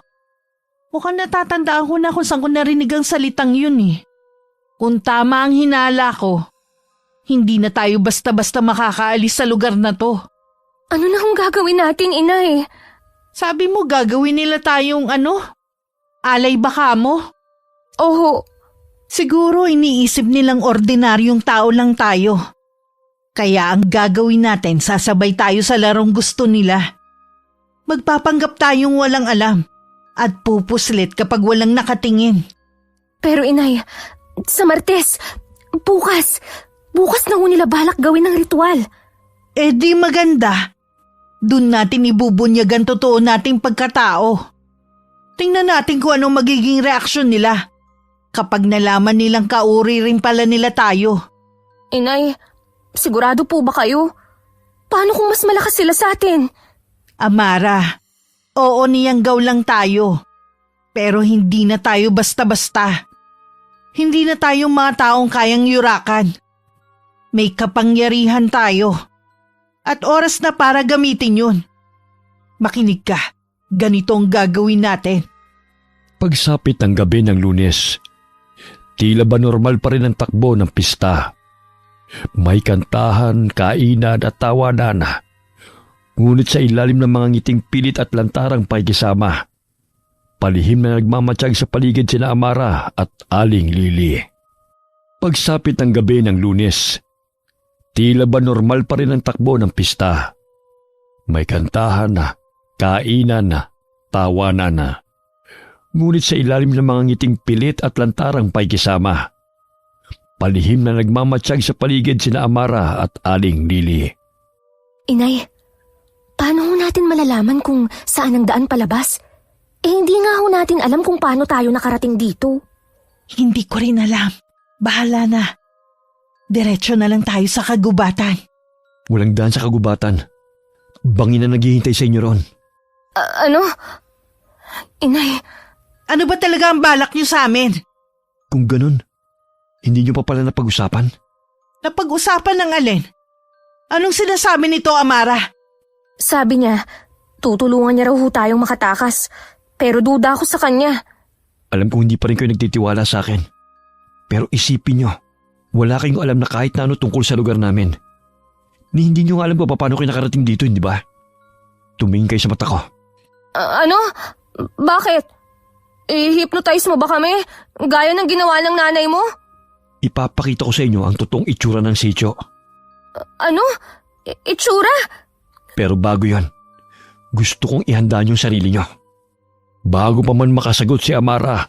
Mukhang natatandaan ko na kung saan ko narinig ang salitang yun eh. Kung tama ang hinala ko, hindi na tayo basta-basta makakaalis sa lugar na to. Ano na kung gagawin natin, inay? Sabi mo gagawin nila tayong alay ba ka mo? Oo. Siguro iniisip nilang ordinaryong tao lang tayo. Kaya ang gagawin natin, sasabay tayo sa larong gusto nila. Magpapanggap tayong walang alam at pupuslit kapag walang nakatingin. Pero inay, sa Martes, bukas na ho nila balak gawin ng ritual. Eh di maganda. Doon natin ibubunyagan totoo nating pagkatao. Tingnan natin kung anong magiging reaksyon nila kapag nalaman nilang kauri rin pala nila tayo. Inay, sigurado po ba kayo? Paano kung mas malakas sila sa atin? Amara, oo niyang gaw lang tayo. Pero hindi na tayo basta-basta. Hindi na tayo mga taong kayang yurakan. May kapangyarihan tayo. At oras na para gamitin yun. Makinig ka, ganito ang gagawin natin. Pagsapit ng gabi ng Lunes, tila ba normal pa rin ang takbo ng pista. May kantahan, kainan at tawanan. Ngunit sa ilalim ng mga ngiting pilit at lantarang pakikisama, palihim na nagmamatsyag sa paligid sina Amara at Aling Lily. Pagsapit ng gabi ng Lunes, tila ba normal pa rin ang takbo ng pista. May kantahan na, kainan na, tawanan na. Ngunit sa ilalim ng mga ngiting pilit at lantarang pakikisama, palihim na nagmamatsyag sa paligid sina Amara at Aling Lily. Inay, paano ho natin malalaman kung saan ang daan palabas? Hindi nga ho natin alam kung paano tayo nakarating dito. Hindi ko rin alam. Bahala na. Diretso na lang tayo sa kagubatan. Walang daan sa kagubatan. Bangin na naghihintay sa inyo ron. Ano? Inay, Ano ba talaga ang balak niyo sa amin? Kung ganun, hindi nyo pa pala napag-usapan? Napag-usapan ng alin? Anong sinasabi nito, Amara? sabi niya, tutulungan niya raw ho tayong makatakas. Pero duda ako sa kanya. Alam kong hindi pa rin kayo nagtitiwala sa akin. Pero isipin nyo, wala kayong alam na kahit na ano tungkol sa lugar namin. Ni hindi nyo nga alam kung paano kayo nakarating dito, hindi ba? Tumingin kayo sa mata ko. Ano? Bakit? I-hypnotize mo ba kami? Gaya ng ginawa ng nanay mo? Ipapakita ko sa inyo ang totoong itsura ng sitio. Ano? Itsura? Pero bago yon, gusto kong ihanda niyo ang sarili nyo. Bago pa man makasagot si Amara,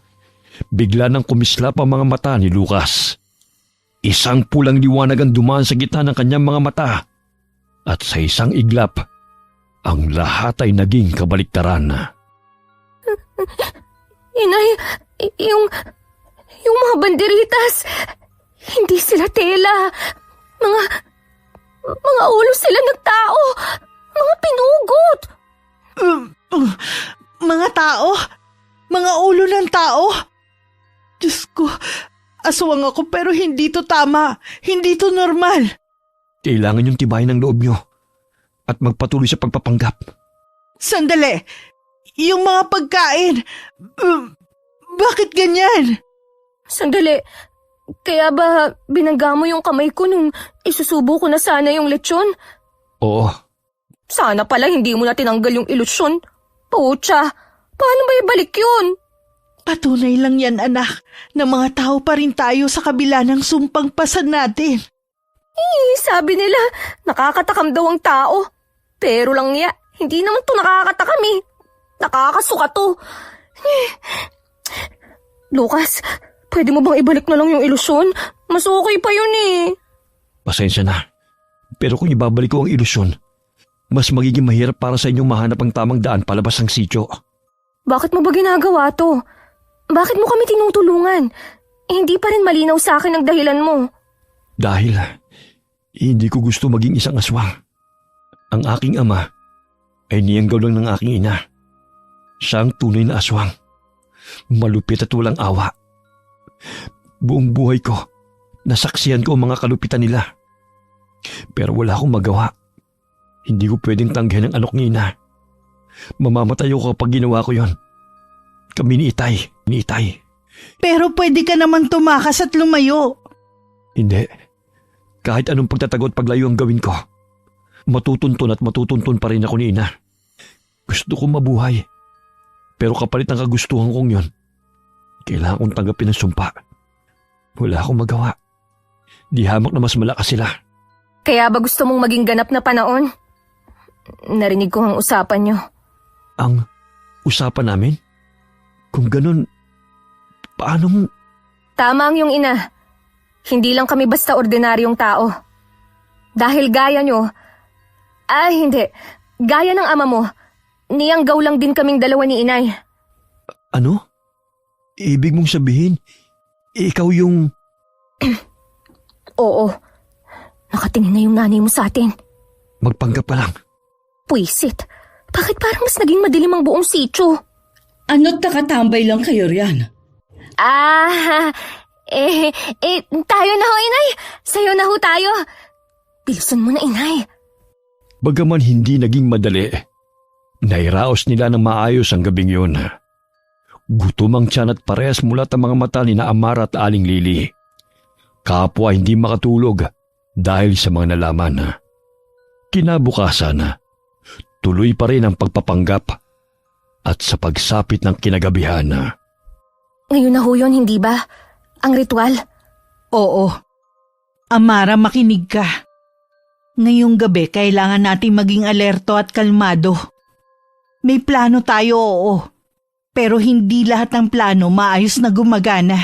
bigla nang kumislap ang mga mata ni Lucas. Isang pulang liwanag ang dumaan sa gitna ng kanyang mga mata. At sa isang iglap, ang lahat ay naging kabaliktaran. Inay, yung mga banderitas, hindi sila tela. Mga ulo sila ng tao. Mga pinugot. Mga tao? Mga ulo ng tao? Diyos ko, aswang ako pero hindi to tama. Hindi to normal. Kailangan yung tibayin ng loob nyo at magpatuloy sa pagpapanggap. Sandali! Yung mga pagkain, bakit ganyan? Sandali, kaya ba binangga mo yung kamay ko nung isusubo ko na sana yung lechon? Oo, Sana pala hindi mo na tinanggal yung ilusyon. Pucha, paano ba ibalik yun? Patunay lang yan, anak, na mga tao pa rin tayo sa kabila ng sumpang pasan natin. Sabi nila, nakakatakam daw ang tao. Pero lang niya, hindi naman to nakakatakam eh. Nakakasuka to. Lucas, pwede mo bang ibalik na lang yung ilusyon? Mas okay pa yun eh. pasensya na. Pero kung ibabalik ko ang ilusyon, mas magiging mahirap para sa inyong mahanap ang tamang daan palabas ng sitio. Bakit mo ba ginagawa to? Bakit mo kami tinutulungan? Hindi pa rin malinaw sa akin ang dahilan mo. Dahil hindi ko gusto maging isang aswang. Ang aking ama ay niyanggaw lang ng aking ina. Siya ang tunay na aswang. Malupit at walang awa. Buong buhay ko, nasaksihan ko ang mga kalupitan nila. Pero wala akong magawa. Hindi ko pwedeng tanggihan ang alok ni ina. Mamamatay ako kapag ginawa ko yon. Kami ni Itay. Pero pwede ka naman tumakas at lumayo. Hindi. Kahit anong pagtatago at paglayo ang gawin ko, matutuntun pa rin ako ni ina. Gusto kong mabuhay. Pero kapalit ng kagustuhan kong yon, kailangan kong tanggapin ang sumpa. Wala akong magawa. Di hamak na mas malakas sila. Kaya ba gusto mong maging ganap na panahon? Narinig ko ang usapan nyo. Ang usapan namin? Kung ganun, paanong... Tama ang iyong ina. Hindi lang kami basta ordinaryong tao. Dahil gaya nyo... hindi. Gaya ng ama mo, niyanggaw lang din kaming dalawa ni inay. Ano? Ibig mong sabihin, ikaw yung... Oo. Nakatingin na yung nanay mo sa atin. Magpanggap ka lang. Puisit. Bakit parang mas naging madilim ang buong sityo? Ano't nakatambay lang kayo riyan? Tayo na ho, inay. Sayo na ho tayo. Bilisan mo na, inay. Bagaman hindi naging madali, nairaos nila ng maayos ang gabing yun. Gutom ang tiyan at parehas mulat ang mga mata ni na Amara at Aling Lili. Kapwa hindi makatulog dahil sa mga nalaman. Kinabukasan, tuloy pa rin ang pagpapanggap at sa pagsapit ng kinagabihan. Ngayon na ho yun, hindi ba? Ang ritual? Oo. Amara, makinig ka. Ngayong gabi, kailangan nating maging alerto at kalmado. May plano tayo, oo. Pero hindi lahat ng plano maayos na gumagana.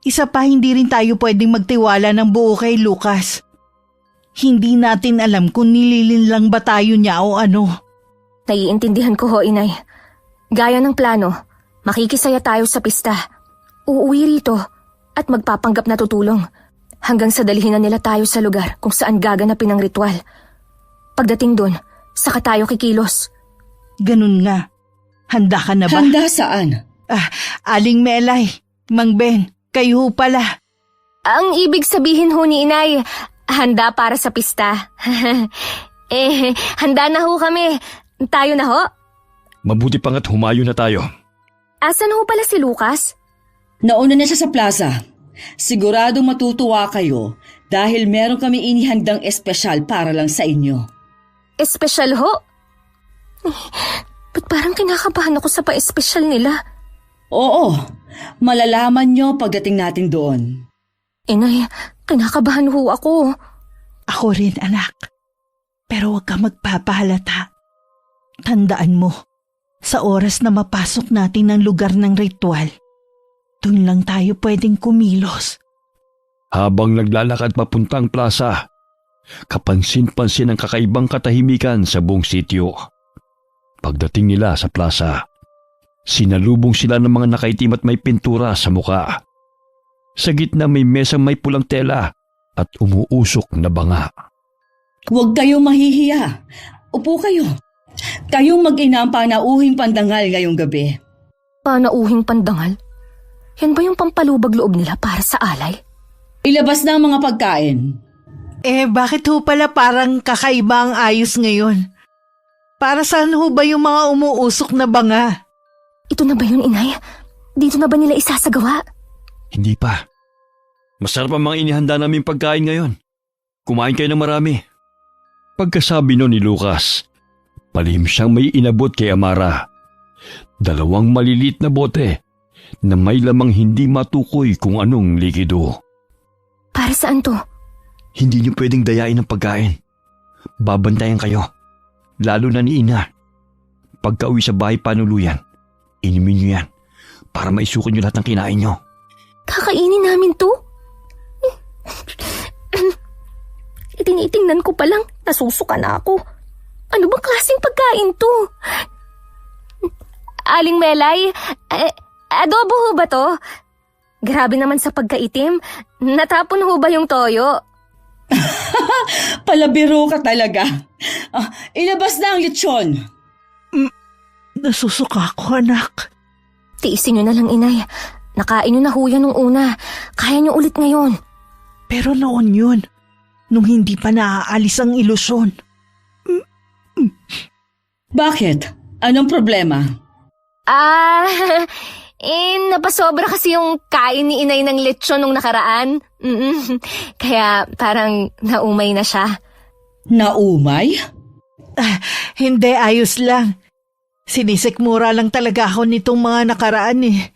Isa pa, hindi rin tayo pwedeng magtiwala ng buo kay Lucas. Hindi natin alam kung nililin lang ba tayo niya o ano. Naiintindihan ko ho, inay. Gaya ng plano, makikisaya tayo sa pista. Uuwi rito at magpapanggap na tutulong. Hanggang sa dalhin na nila tayo sa lugar kung saan gaganapin ang ritual. Pagdating doon, saka tayo kikilos. Ganun nga. Handa ka na ba? Handa saan? Aling Melay, Mang Ben, kayo pala. Ang ibig sabihin ho ni inay, handa para sa pista. Handa na ho kami. Tayo na ho. Mabuti pang at humayo na tayo. Asan ho pala si Lucas? Nauna na siya sa plaza. Siguradong matutuwa kayo dahil meron kami inihandang espesyal para lang sa inyo. Espesyal ho? Ba't parang kinakabahan ako sa pa-espesyal nila? Oo, malalaman nyo pagdating natin doon. Inay, kinakabahan ho ako. Ako rin, anak. Pero huwag ka magpapahalata. Tandaan mo, sa oras na mapasok natin ng lugar ng ritual, doon lang tayo pwedeng kumilos. Habang naglalakad papuntang plaza, kapansin-pansin ang kakaibang katahimikan sa buong sityo. Pagdating nila sa plaza, sinalubong sila ng mga nakaitim at may pintura sa muka. Sa gitna may mesang may pulang tela at umuusok na banga. Huwag kayong mahihiya. Upo kayo. Kayong mag-ina ang panauhing pandangal ngayong gabi. Panauhing pandangal? Yan ba yung pampalubag loob nila para sa alay? Ilabas na ang mga pagkain. Bakit ho pala parang kakaiba ang ayos ngayon? Para saan ho ba yung mga umuusok na banga? Ito na ba yun, inay? Dito na ba nila isasagawa? Hindi pa. Masarap ang mga inihanda naming pagkain ngayon. Kumain kayo ng marami. Pagkasabi no ni Lucas, palihim siyang may inabot kay Amara. 2 malilit na bote na may lamang hindi matukoy kung anong likido. Para saan to? Hindi niyo pwedeng dayain ang pagkain. Babantayan kayo, lalo na ni ina. Pagka-uwi sa bahay panuluyan, inumin niyo yan para maisukin niyo lahat ng kinain niyo. Kakainin namin to? Itinitingnan ko pa lang, nasusuka na ako. Ano bang klaseng pagkain to? Aling Melay, adobo ho ba to? Grabe naman sa pagkaitim. Natapon ho ba yung toyo? Palabiro ka talaga. Ilabas na ang lechon. Nasusuka ko, anak. Tiisin nyo na lang, inay. Nakain nyo na ho yan nung una. Kaya nyo ulit ngayon. Pero noon yun, nung hindi pa naaalis ang ilusyon. Bakit? Anong problema? Napasobra kasi yung kain ni inay ng lechon nung nakaraan. Kaya parang naumay na siya. Naumay? Hindi, ayos lang. Sinisikmura lang talaga ako nitong mga nakaraan eh.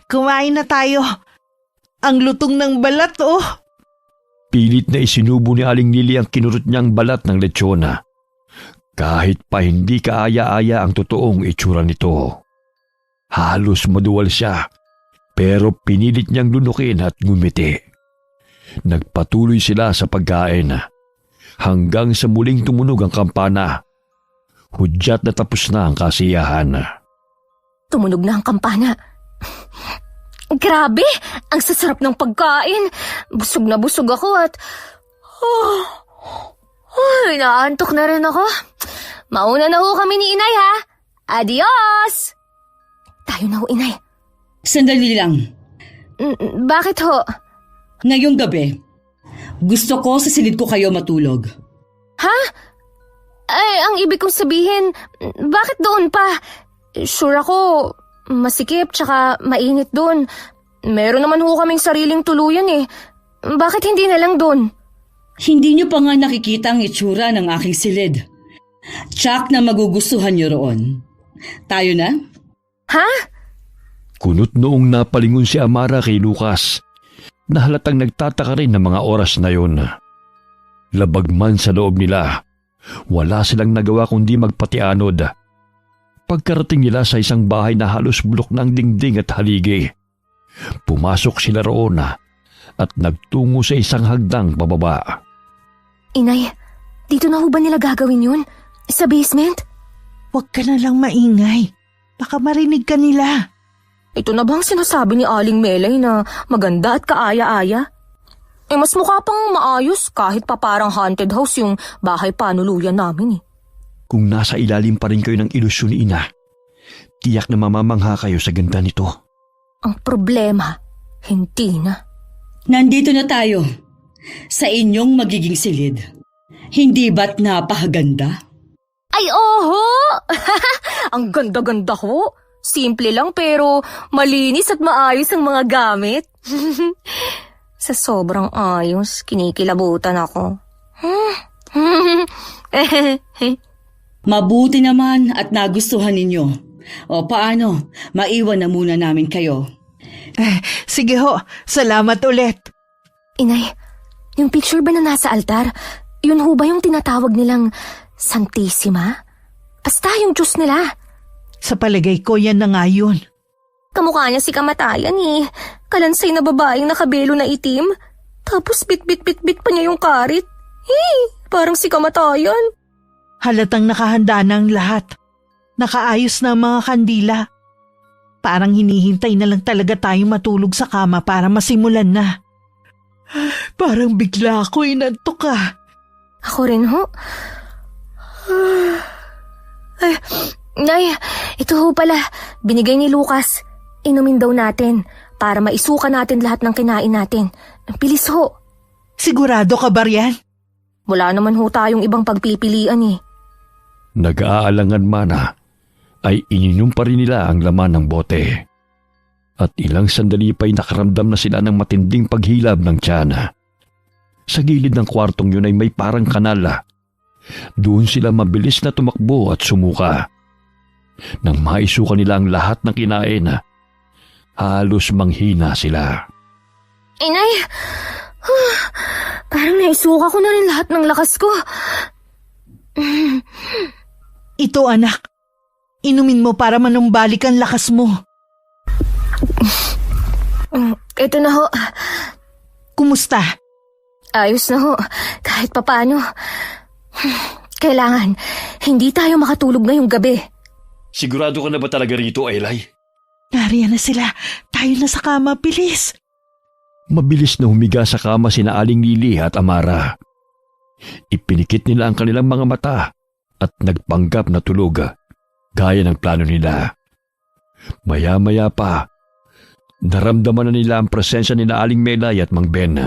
Kumain na tayo. Ang lutong ng balat, oh. Pilit na isinubo ni Aling Lily ang kinurot niyang balat ng lechona. Kahit pa hindi kaaya-aya ang totoong itsura nito. Halos maduwal siya, pero pinilit niyang lunukin at ngumiti. Nagpatuloy sila sa pagkain hanggang sa muling tumunog ang kampana. Hudyat na tapos na ang kasiyahan. Tumunog na ang kampana. Grabe! Ang sasarap ng pagkain. Busog na busog ako at... naantok na rin ako. Mauna na ho kami ni inay, ha? Adios! Tayo na ho, inay. Sandali lang. Bakit ho? Ngayong gabi, gusto ko sa silid ko kayo matulog. Ha? Ay, ang ibig kong sabihin, bakit doon pa? Sure ako, masikip tsaka mainit doon. Meron naman ho kaming sariling tuluyan eh. Bakit hindi na lang doon? Hindi niyo pa nga nakikita ang itsura ng aking silid. Tsak na magugustuhan niyo roon. Tayo na? Ha? Kunot noong napalingon si Amara kay Lucas, na halatang nagtataka rin ng mga oras na yun. Labag man sa loob nila, wala silang nagawa kundi magpatianod. Pagkarating nila sa isang bahay na halos bulok ng dingding at haligi, pumasok sila roon at nagtungo sa isang hagdang pababa. Inay, dito na ho ba nila gagawin yun? Sa basement? Huwag ka na lang maingay. Baka marinig ka nila. Ito na bang sinasabi ni Aling Melay na maganda at kaaya-aya? Mas mukha pang maayos kahit pa parang haunted house yung bahay panuluyan namin eh. Kung nasa ilalim pa rin kayo ng ilusyon ni Ina, tiyak na mamamangha kayo sa ganda nito. Ang problema, hindi na. Nandito na tayo. Sa inyong magiging silid. Hindi ba't napakaganda? Ay, oho! Ang ganda-ganda ho. Simple lang pero malinis at maayos ang mga gamit. Sa sobrang ayos, kinikilabutan ako. Mabuti naman at nagustuhan ninyo. O paano, maiwan na muna namin kayo. Sige ho, salamat ulit. Inay, yung picture ba na nasa altar, yun ho ba yung tinatawag nilang Santissima? Basta yung Diyos nila. Sa palagay ko, yan na nga yun. Kamukha niya si Kamatayan eh. Kalansay na babaeng nakabelo na itim. Tapos bit-bit-bit-bit pa niya yung karit. Parang si Kamatayan. Halatang nakahanda na ang lahat. Nakaayos na ang mga kandila. Parang hinihintay na lang talaga tayong matulog sa kama para masimulan na. Parang bigla ako inantok ka. Ako rin ho. Ay, Nay, ito ho pala. Binigay ni Lucas. Inumin daw natin para maisuka natin lahat ng kinain natin. Bilis ho. Sigurado ka ba riyan? Wala naman ho tayong ibang pagpipilian eh. Nag-aalangan man ay ininom pa rin nila ang laman ng bote. At ilang sandali pa'y nakaramdam na sila ng matinding paghilab ng tiyan. Sa gilid ng kwartong yun ay may parang kanal. Doon sila mabilis na tumakbo at sumuka. Nang maisuka nila ang lahat ng kinain, halos manghina sila. Inay, parang naisuka ko na rin lahat ng lakas ko. Ito anak, inumin mo para manumbalik ang lakas mo. Ito na ho. Kumusta? Ayos na ho, kahit papano. Kailangan, hindi tayo makatulog ngayong gabi. Sigurado ka na ba talaga rito, Eli? Nariyan na sila. Tayo na sa kama, bilis. Mabilis na humiga sa kama sina Aling Lily at Amara. Ipinikit nila ang kanilang mga mata at nagpanggap na tulog gaya ng plano nila. Maya-maya pa, naramdaman na nila ang presensya ni Aling Melay at Mang Ben.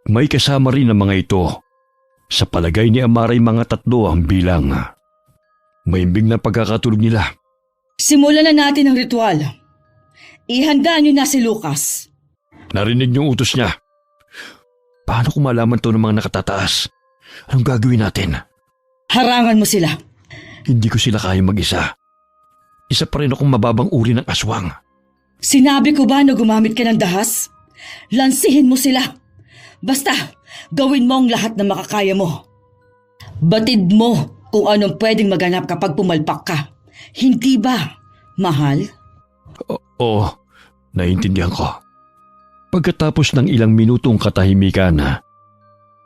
May kasama rin ang mga ito. Sa palagay ni Amaray mga 3 ang bilang. Maimbing na pagkakatulog nila. Simulan na natin ang ritual. Ihanda niyo na si Lucas. Narinig niyong utos niya. Paano kung malaman to ng mga nakatataas? Anong gagawin natin? Harangan mo sila. Hindi ko sila kaya mag-isa. Isa pa rin akong mababang uri ng aswang. Sinabi ko ba na gumamit ka ng dahas? Lansihin mo sila. Basta, gawin mo ang lahat na makakaya mo. Batid mo kung anong pwedeng maganap kapag pumalpak ka. Hindi ba, mahal? Oo, naiintindihan ko. Pagkatapos ng ilang minutong katahimikan,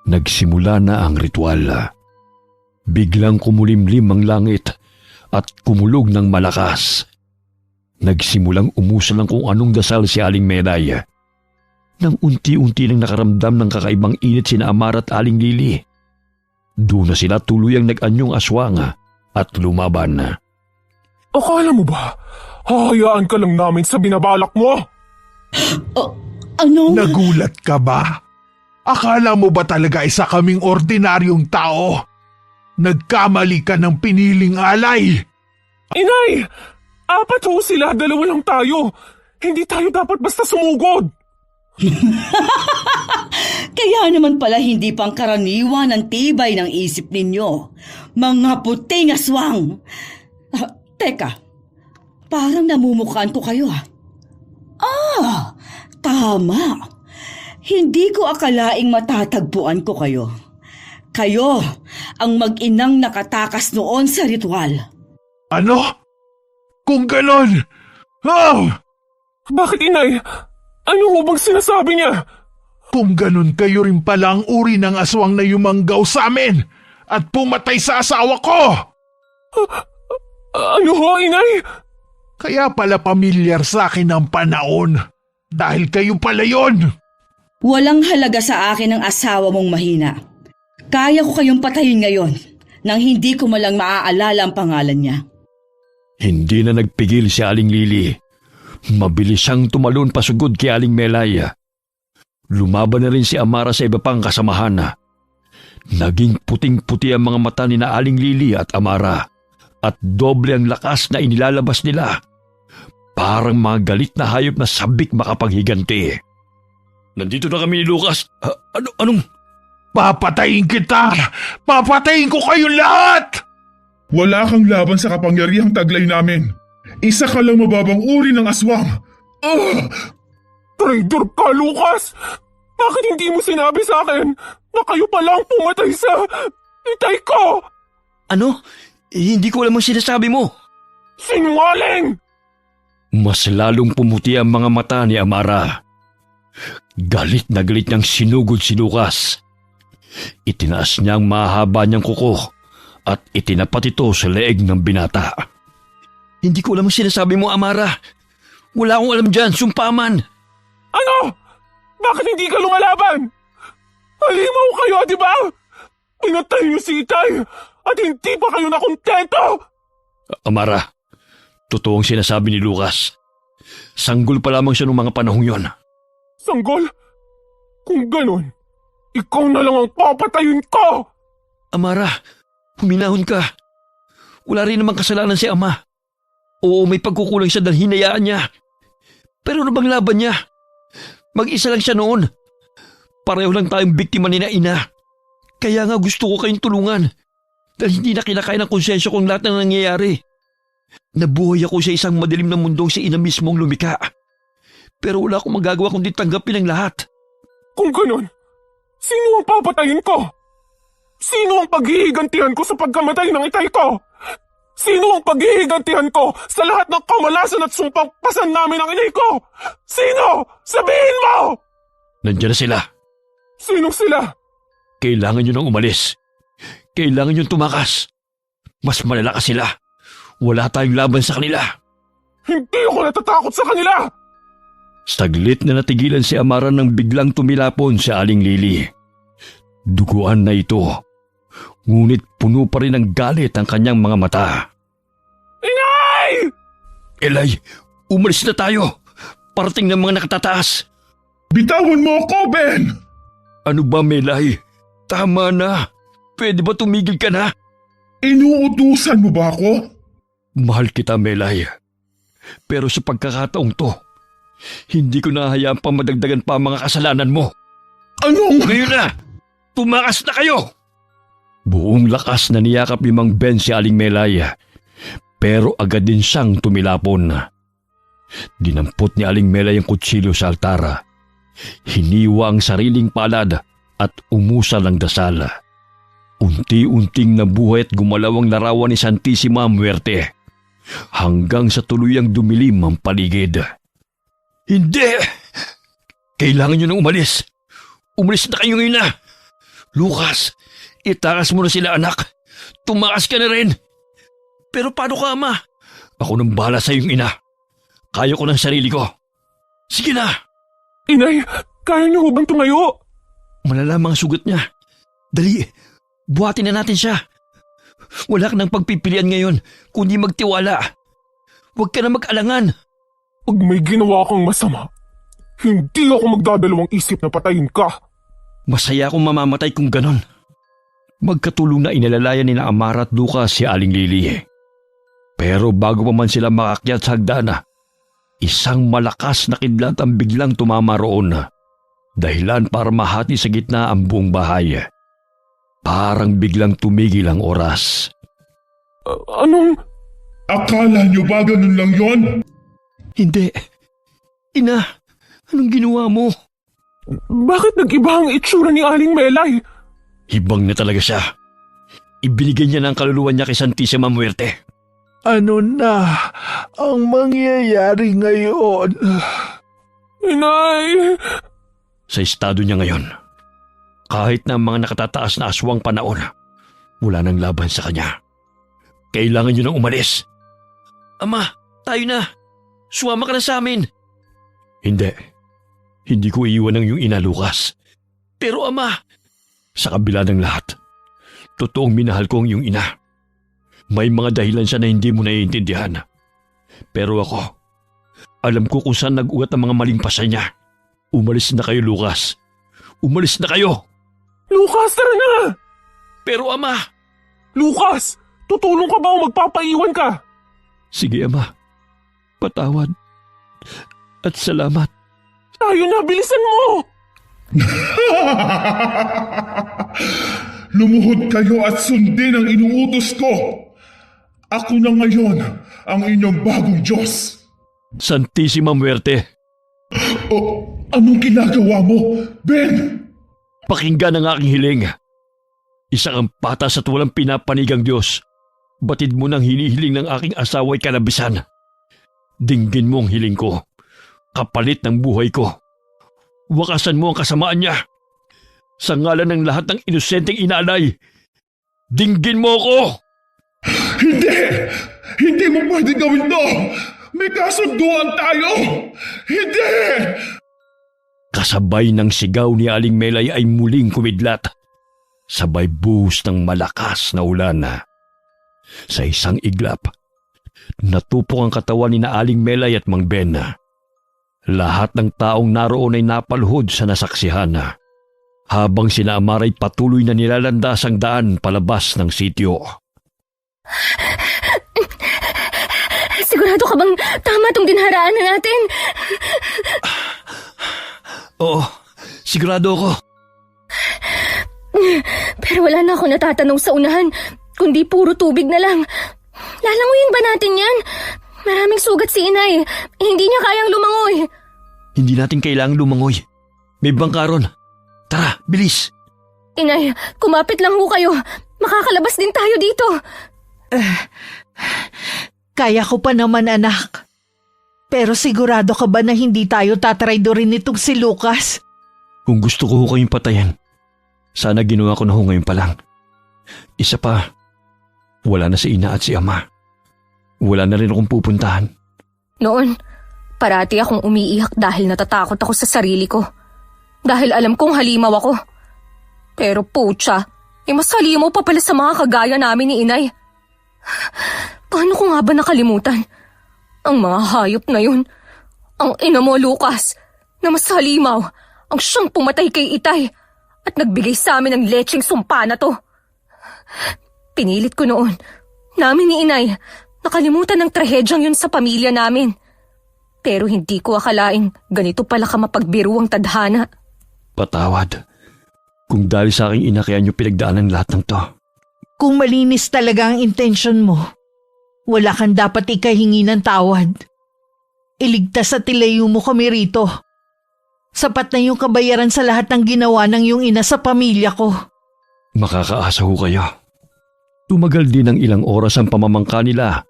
nagsimula na ang ritual. Biglang kumulimlim ang langit at kumulog ng malakas. Nagsimulang umusan ng kung anong dasal si Aling Melay. Nang unti-unti nang nakaramdam ng kakaibang init sina Amara at Aling Lily. Doon na sila tuluyang nag-anyong aswang at lumaban. Akala mo ba, hahayaan ka lang namin sa binabalak mo? Ano? Nagulat ka ba? Akala mo ba talaga isa kaming ordinaryong tao? Nagkamali ka ng piniling alay. Inay! 4 ho sila, 2 lang tayo. Hindi tayo dapat basta sumugod. Kaya naman pala hindi pangkaraniwan ang tibay ng isip ninyo. Mga puting aswang. Teka, parang namumukhaan ko kayo tama. Hindi ko akalaing matatagpuan ko kayo. Kayo ang mag-inang nakatakas noon sa ritual. Ano? Kung ganon! Oh! Bakit, inay? Ano ho bang sinasabi niya? Kung ganon kayo rin pala ang uri ng aswang na yumanggaw sa amin at pumatay sa asawa ko! Ano ho, inay? Kaya pala pamilyar sa akin ang panahon dahil kayo pala yon. Walang halaga sa akin ang asawa mong mahina. Kaya ko kayong patayin ngayon nang hindi ko malang maaalala ang pangalan niya. Hindi na nagpigil si Aling Lily. Mabilis siyang tumalon pasugod kay Aling Melay. Lumaban na rin si Amara sa iba pang kasamahan. Naging puting-puti ang mga mata ni na Aling Lily at Amara at doble ang lakas na inilalabas nila. Parang mga galit na hayop na sabik makapaghiganti. Nandito na kami ni Lucas. Anong? Papatayin kita! Papatayin ko kayo lahat! Wala kang laban sa kapangyarihang taglay namin. Isa ka lang mababang uri ng aswang. Traitor ka, Lucas! Bakit hindi mo sinabi sa akin na kayo palang pumatay sa itay ko? Ano? Hindi ko alam ang sinasabi mo. Sinungaling! Mas lalong pumuti ang mga mata ni Amara. Galit na galit niyang sinugod si Lucas. Itinaas niya ang mahaba niyang kuko at itinapat ito sa leeg ng binata. Hindi ko alam ang sinasabi mo, Amara. Wala akong alam dyan, sumpaman. Ano? Bakit hindi ka lumalaban? Halimaw kayo, di ba? Pinatay niyo si Itay at hindi pa kayo nakontento! Amara, totoo ang sinasabi ni Lucas. Sanggol pa lamang siya noong mga panahong yon. Sanggol? Kung ganun, ikaw na lang ang papatayin ko! Amara, huminahon ka. Wala rin namang kasalanan si Ama. Oo, may pagkukulang siya dahil hinayaan niya. Pero ano bang laban niya? Mag-isa lang siya noon. Pareho lang tayong biktima ni na ina. Kaya nga gusto ko kayong tulungan. Dahil hindi na kinakain ng konsensya kong lahat ng nangyayari. Nabuhay ako sa isang madilim na mundong si ina mismong lumika. Pero wala akong magagawa kundi tanggapin ang lahat. Kung ganun, sino ang papatayin ko? Sino ang paghihigantihan ko sa pagkamatay ng itay ko? Sino ang paghihigantihan ko sa lahat ng kamalasan at sumpang pasan namin ng inay ko? Sino? Sabihin mo! Nandiyan na sila. Sinong sila? Kailangan nyo nang umalis. Kailangan nyo tumakas. Mas malalakas sila. Wala tayong laban sa kanila. Hindi ako natatakot sa kanila! Saglit na natigilan si Amara nang biglang tumilapon si Aling Lily. Duguan na ito. Ngunit puno pa rin ng galit ang kanyang mga mata. Inay! Elay, umalis na tayo. Parating ng mga nakatataas. Bitawan mo ako, Ben! Ano ba, Melay? Tama na. Pwede ba tumigil ka na? Inuutusan mo ba ako? Mahal kita, Melay. Pero sa pagkakataong to, hindi ko nahayaan pa madagdagan pa ang mga kasalanan mo. Anong? Ngayon na! Tumakas na kayo! Buong lakas na niyakap ni Mang Ben si Aling Melay. Pero agad din siyang tumilapon. Dinampot ni Aling Melay ang kutsilyo sa altara. Hiniwa ang sariling palad at umusal ang dasal. Unti-unting nabuhay at gumalaw ang larawan ni Santissima Muerte hanggang sa tuluyang dumilim ang paligid. Hindi! Kailangan nyo nang umalis. Umalis na kayo ngayon na. Lucas, itakas mo na sila, anak. Tumakas ka na rin. Pero paano ka, ama? Ako nang bahala sa iyong ina. Kaya ko ng sarili ko. Sige na. Inay, kaya niyo bang tumayo? Malalamang sugat niya. Dali, buhatin na natin siya. Wala ka ng pagpipilian ngayon, kundi magtiwala. Huwag ka na mag-alangan. Pag may ginawa kang masama, hindi ako magdadalawang isip na patayin ka. Masaya akong mamamatay kung ganon. Magkatulong na inalalayan ni na Amara at Lucas si Aling Lily. Pero bago pa man sila makakyat sa hagdana, isang malakas na kidlat ang biglang tumama roon. Dahilan para mahati sa gitna ang buong bahay. Parang biglang tumigil ang oras. Anong? Akala niyo ba ganun lang yon? Hindi. Ina, anong ginawa mo? Bakit nag-iba ang itsura ni Aling Melay? Hibang na talaga siya. Ibinigay niya ng kaluluwa niya kay Santissima Muerte. Ano na ang mangyayari ngayon? Inay! Sa estado niya ngayon, kahit na ang mga nakatataas na aswang panahon, wala nang laban sa kanya. Kailangan niyo nang umalis. Ama, tayo na. Sumama ka na sa amin. Hindi. Hindi ko iiwan ang iyong ina, Lucas. Pero ama, sa kabila ng lahat, totoong minahal ko ang iyong ina. May mga dahilan siya na hindi mo naiintindihan. Pero ako, alam ko kung saan nag-ugat ang mga maling pasya niya. Umalis na kayo, Lucas. Umalis na kayo. Lucas, tara na! Pero ama... Lucas, tutulong ka ba o magpapaiwan ka? Sige, ama. Patawad. At salamat. Tayo na, bilisan mo! Lumuhod kayo at sundin ang inuutos ko. Ako na ngayon ang inyong bagong Diyos. Santissima Muerte, O, anong ginagawa mo, Ben? pakinggan ang aking hiling. Isa kang patas at walang pinapanigang Diyos. Batid mo ng hinihiling ng aking asawa'y kalabisan. Dinggin mo ang hiling ko. Kapalit ng buhay ko. Wakasan mo ang kasamaan niya. Sa ngalan ng lahat ng inosenteng inalay, dinggin mo ako! Hindi! Hindi mo pwede gawin to! May kasunduan tayo! Hindi! Kasabay ng sigaw ni Aling Melay ay muling kumidlat. Sabay buhos ng malakas na ulan. Sa isang iglap, natupok ang katawan ni na Aling Melay at Mang Ben. Lahat ng taong naroon ay napaluhod sa nasaksihan. Habang sina Amaray patuloy na nilalandas ang daan palabas ng sityo. Sigurado ka bang tama tong dinharaan na natin? Oo, sigurado ako. Pero wala na ako natatanong sa unahan, kundi puro tubig na lang. Lalanguyin ba natin yan? Maraming sugat si inay. Hindi niya kayang lumangoy. Hindi natin kailangang lumangoy. May bangka ron. Tara, bilis. Inay, kumapit lang ho kayo. Makakalabas din tayo dito. Kaya ko pa naman, anak. Pero sigurado ka ba na hindi tayo tatraydorin nitong si Lucas? Kung gusto ko ho kayong patayin, sana ginawa ko na ho ngayon pa lang. Isa pa, wala na si ina at si ama. Wala na rin akong pupuntahan. Noon, parati akong umiiyak dahil natatakot ako sa sarili ko. Dahil alam kong halimaw ako. Pero putya, mas halimaw pa pala sa mga kagaya namin ni inay. Paano ko nga ba nakalimutan? Ang mga hayop na yun. Ang ina mo, Lucas, na mas halimaw ang siyang pumatay kay itay at nagbigay sa amin ng lecheng sumpa na to. Pinilit ko noon, namin ni inay, nakalimutan ng trahedyang yun sa pamilya namin. Pero hindi ko akalaing ganito pala ka mapagbiro ang tadhana. Patawad. Kung dahil sa aking ina kaya niyo pinagdaanan lahat ng to. Kung malinis talaga ang intensyon mo, wala kang dapat ikahingi ng tawad. Iligtas at ilayo mo kami rito. Sapat na yung kabayaran sa lahat ng ginawa ng iyong ina sa pamilya ko. Makakaasa ho kayo. Tumagal din ng ilang oras ang pamamangka nila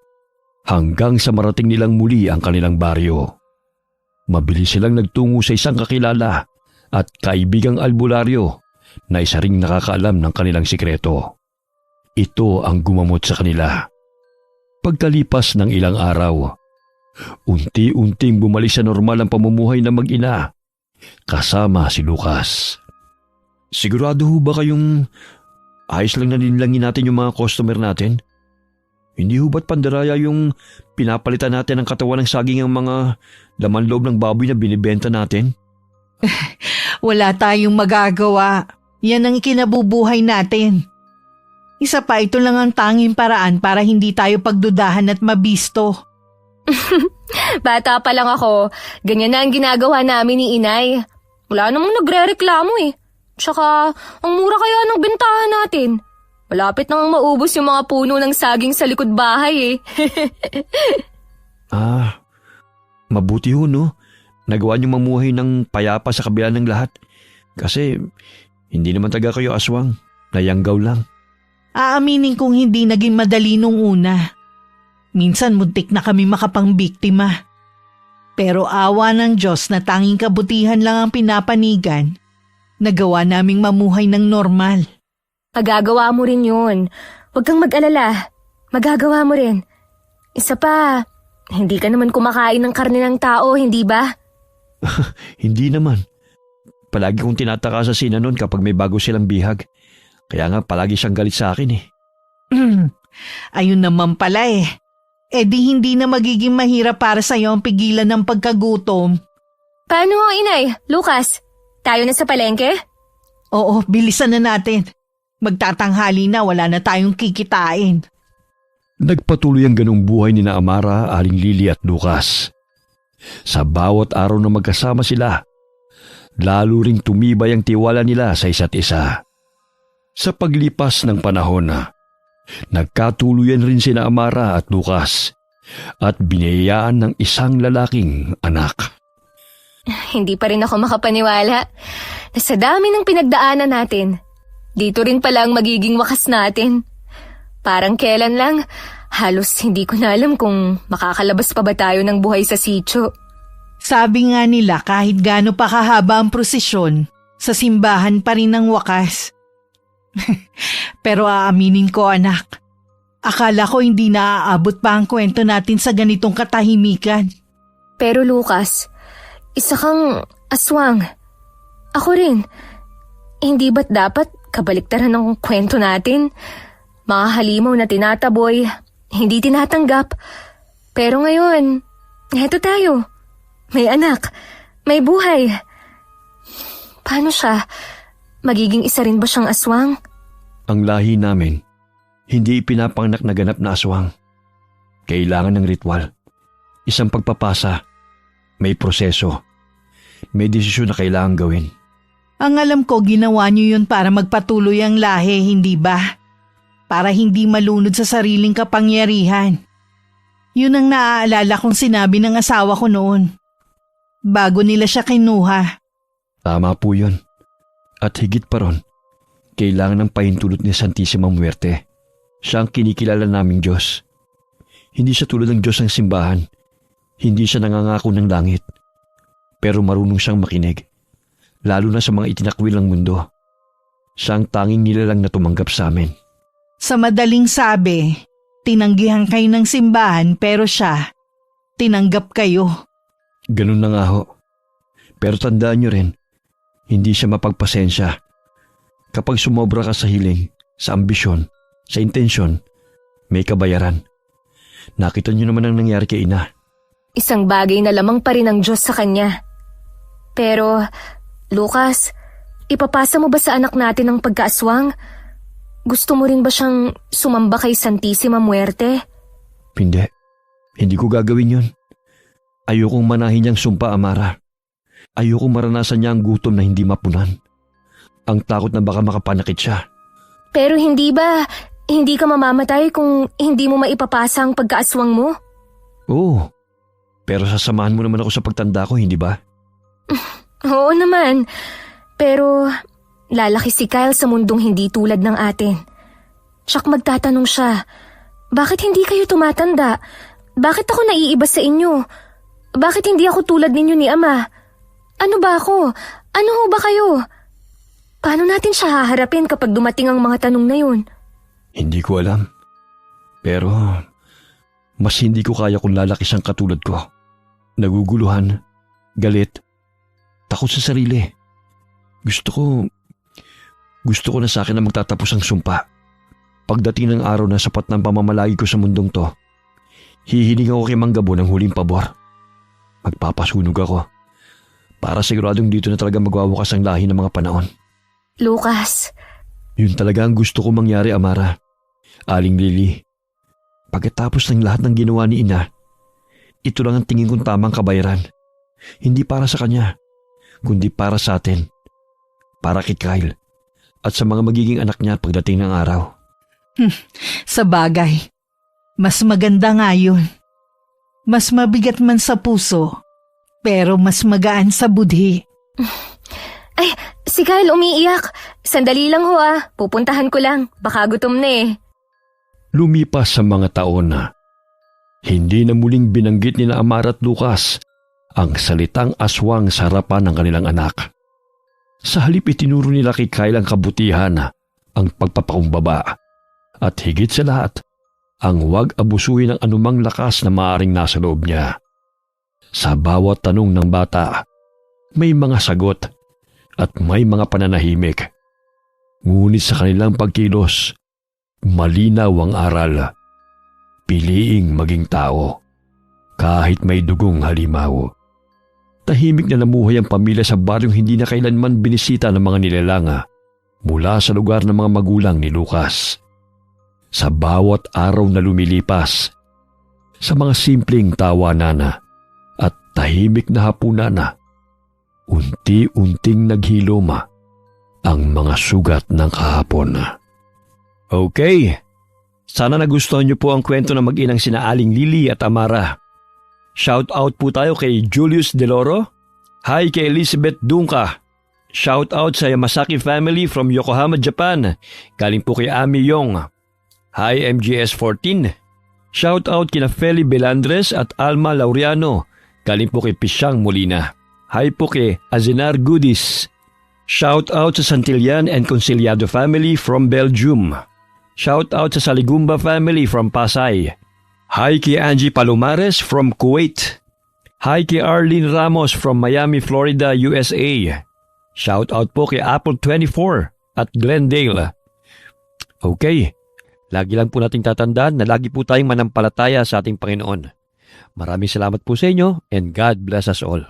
hanggang sa marating nilang muli ang kanilang baryo. Mabilis silang nagtungo sa isang kakilala at kaibigang albularyo na isa ring nakakaalam ng kanilang sikreto. Ito ang gumamot sa kanila. Pagkalipas ng ilang araw, unti-unting bumalik sa normal ang pamumuhay ng mag-ina kasama si Lucas. Sigurado ho ba kayong ayos lang na linlangin natin yung mga customer natin? Hindi ho ba't pandaraya yung pinapalitan natin ng katawan ng saging ang mga laman loob ng baboy na binibenta natin? Wala tayong magagawa. Yan ang kinabubuhay natin. Isa pa, ito lang ang tanging paraan para hindi tayo pagdudahan at mabisto. Bata pa lang ako, ganyan na ang ginagawa namin ni inay. Wala namang nagre-reklamo eh. Tsaka, ang mura kaya ng bentahan natin. Malapit nang maubos yung mga puno ng saging sa likod bahay eh. Mabuti ho no. Nagawa niyong mamuhay ng payapa sa kabila ng lahat. Kasi hindi naman taga kayo aswang. Nayanggaw lang. Aaminin kong hindi naging madali nung una. Minsan muntik na kami makapangbiktima. Pero awa ng Diyos na tanging kabutihan lang ang pinapanigan, nagawa naming mamuhay ng normal. Magagawa mo rin yun. Huwag kang mag-alala. Magagawa mo rin. Isa pa, hindi ka naman kumakain ng karne ng tao, hindi ba? Hindi naman. Palagi kong tinataka sa sina nun kapag may bago silang bihag. Kaya nga palagi siyang galit sa akin eh. Ayun naman pala eh. E di hindi na magiging mahirap para sa'yo ang pigilan ng pagkagutom. Paano ho, inay? Lucas, tayo na sa palengke? Oo, bilisan na natin. Magtatanghali na, wala na tayong kikitain. Nagpatuloy ang ganong buhay ni na Amara, Aling Lily at Lucas. Sa bawat araw na magkasama sila, lalo ring tumibay ang tiwala nila sa isa't isa. Sa paglipas ng panahon, nagkatuluyan rin sina Amara at Lucas at biniyayaan ng isang lalaking anak. Hindi pa rin ako makapaniwala na sa dami ng pinagdaanan natin, dito rin pala ang magiging wakas natin. Parang kailan lang, halos hindi ko na alam kung makakalabas pa ba tayo ng buhay sa sitio. Sabi nga nila kahit gaano pa kahaba ang prosesyon, sa simbahan pa rin ang wakas. Pero aaminin ko anak, akala ko hindi naaabot pa ang kwento natin sa ganitong katahimikan. Pero Lucas, isa kang aswang. Ako rin. Hindi ba't dapat kabaliktaran ng kwento natin? Mga halimaw na tinataboy, hindi tinatanggap. Pero ngayon, eto tayo. May anak, may buhay. Paano siya? Magiging isa rin ba siyang aswang? Ang lahi namin, hindi ipinapanganak na ganap na aswang. Kailangan ng ritual. Isang pagpapasa. May proseso. May desisyon na kailangan gawin. Ang alam ko ginawa niyo yun para magpatuloy ang lahi, hindi ba? Para hindi malunod sa sariling kapangyarihan. Yun ang naaalala kong sinabi ng asawa ko noon. Bago nila siya kinuha. Tama po yun. At higit pa ron, kailangan ng pahintulot ni Santissima Muerte. Siya ang kinikilala naming Diyos. Hindi siya tulad ng Diyos ng simbahan. Hindi siya nangangako ng langit. Pero marunong siyang makinig. Lalo na sa mga itinakwil ng mundo. Siya ang tanging nilalang na tumanggap sa amin. Sa madaling sabi, tinanggihan kayo ng simbahan pero siya, tinanggap kayo. Ganun na nga ho. Pero tandaan niyo rin, hindi siya mapagpasensya. Kapag sumobra ka sa hiling, Sa ambisyon, sa intensyon, may kabayaran. Nakita niyo naman ang nangyari kay ina. Isang bagay na lamang pa rin ang Diyos sa kanya. Pero, Lucas, ipapasa mo ba sa anak natin ang pagkaaswang? Gusto mo rin ba siyang sumamba kay Santissima Muerte? Hindi. Hindi ko gagawin yun. Ayokong manahin niyang sumpa, Amara. Ayokong maranasan niya ang gutom na hindi mapunan. Ang takot na baka makapanakit siya. Pero hindi ka mamamatay kung hindi mo maipapasa ang pagkaaswang mo? Oo. Pero sasamahan mo naman ako sa pagtanda ko, hindi ba? Oo naman. Pero lalaki si Kyle sa mundong hindi tulad ng atin. Tsak magtatanong siya, bakit hindi kayo tumatanda? Bakit ako naiiba sa inyo? Bakit hindi ako tulad ninyo ni Ama? Ano ba ako? Ano ho ba kayo? Paano natin siya haharapin kapag dumating ang mga tanong na yun? Hindi ko alam. Pero mas hindi ko kaya kung lalaki siyang katulad ko. Naguguluhan, galit, takot sa sarili. Gusto ko na sa akin na magtatapos ang sumpa. Pagdating ng araw na sapat ng pamamalagi ko sa mundong to, hihiling ako kay Mang Gabo ng huling pabor. Magpapasunog ako para siguradong dito na talaga magwawakas ang lahi ng mga panahon. Lucas. Yun talaga ang gusto ko mangyari, Amara. Aling Lily, pagkatapos ng lahat ng ginawa ni Ina, ito lang ang tingin kong tamang kabayaran. Hindi para sa kanya, kundi para sa atin. Para kay Kyle at sa mga magiging anak niya pagdating ng araw. Sa bagay, mas maganda nga yun. Mas mabigat man sa puso, pero mas magaan sa budhi. Ay, si Kyle umiiyak. Sandali lang ho pupuntahan ko lang. Baka gutom na eh. Lumipas sa mga taon na hindi na muling binanggit ni Amara at Lucas ang salitang aswang sa harapan ng kanilang anak. Sa halip itinuro nila kay Kyle ang kabutihan, ang pagpapakumbaba, at higit sa lahat, ang huwag abusuin ng anumang lakas na maaaring nasa loob niya. Sa bawat tanong ng bata, may mga sagot at may mga pananahimik. Ngunit sa kanilang pagkilos, malinaw ang aral. Piliing maging tao, kahit may dugong halimaw. Tahimik na namuhay ang pamilya sa baryong hindi na kailanman binisita ng mga nilalanga mula sa lugar ng mga magulang ni Lucas. Sa bawat araw na lumilipas, sa mga simpleng tawanan at tahimik na hapunan, unti-unting naghiloma ang mga sugat ng kahapon. Okay, sana nagustuhan niyo po ang kwento ng mag-inang sina Aling Lily at Amara. Shout out po tayo kay Julius Deloro. Hi kay Elizabeth Dunca. Shout out sa Yamasaki family from Yokohama, Japan. Galing po kay Ami Yong. Hi MGS14. Shout out kina Feli Belandres at Alma Laureano. Galing po kay Pisyang Molina. Hi po kay Azenar Goodies. Shout out sa Santillan and Conciliado family from Belgium. Shout out sa Saligumba family from Pasay. Hi kay Angie Palomares from Kuwait. Hi kay Arlene Ramos from Miami, Florida, USA. Shout out po kay Apple24 at Glendale. Okay, lagi lang po nating tatandaan na lagi po tayong manampalataya sa ating Panginoon. Maraming salamat po sa inyo and God bless us all.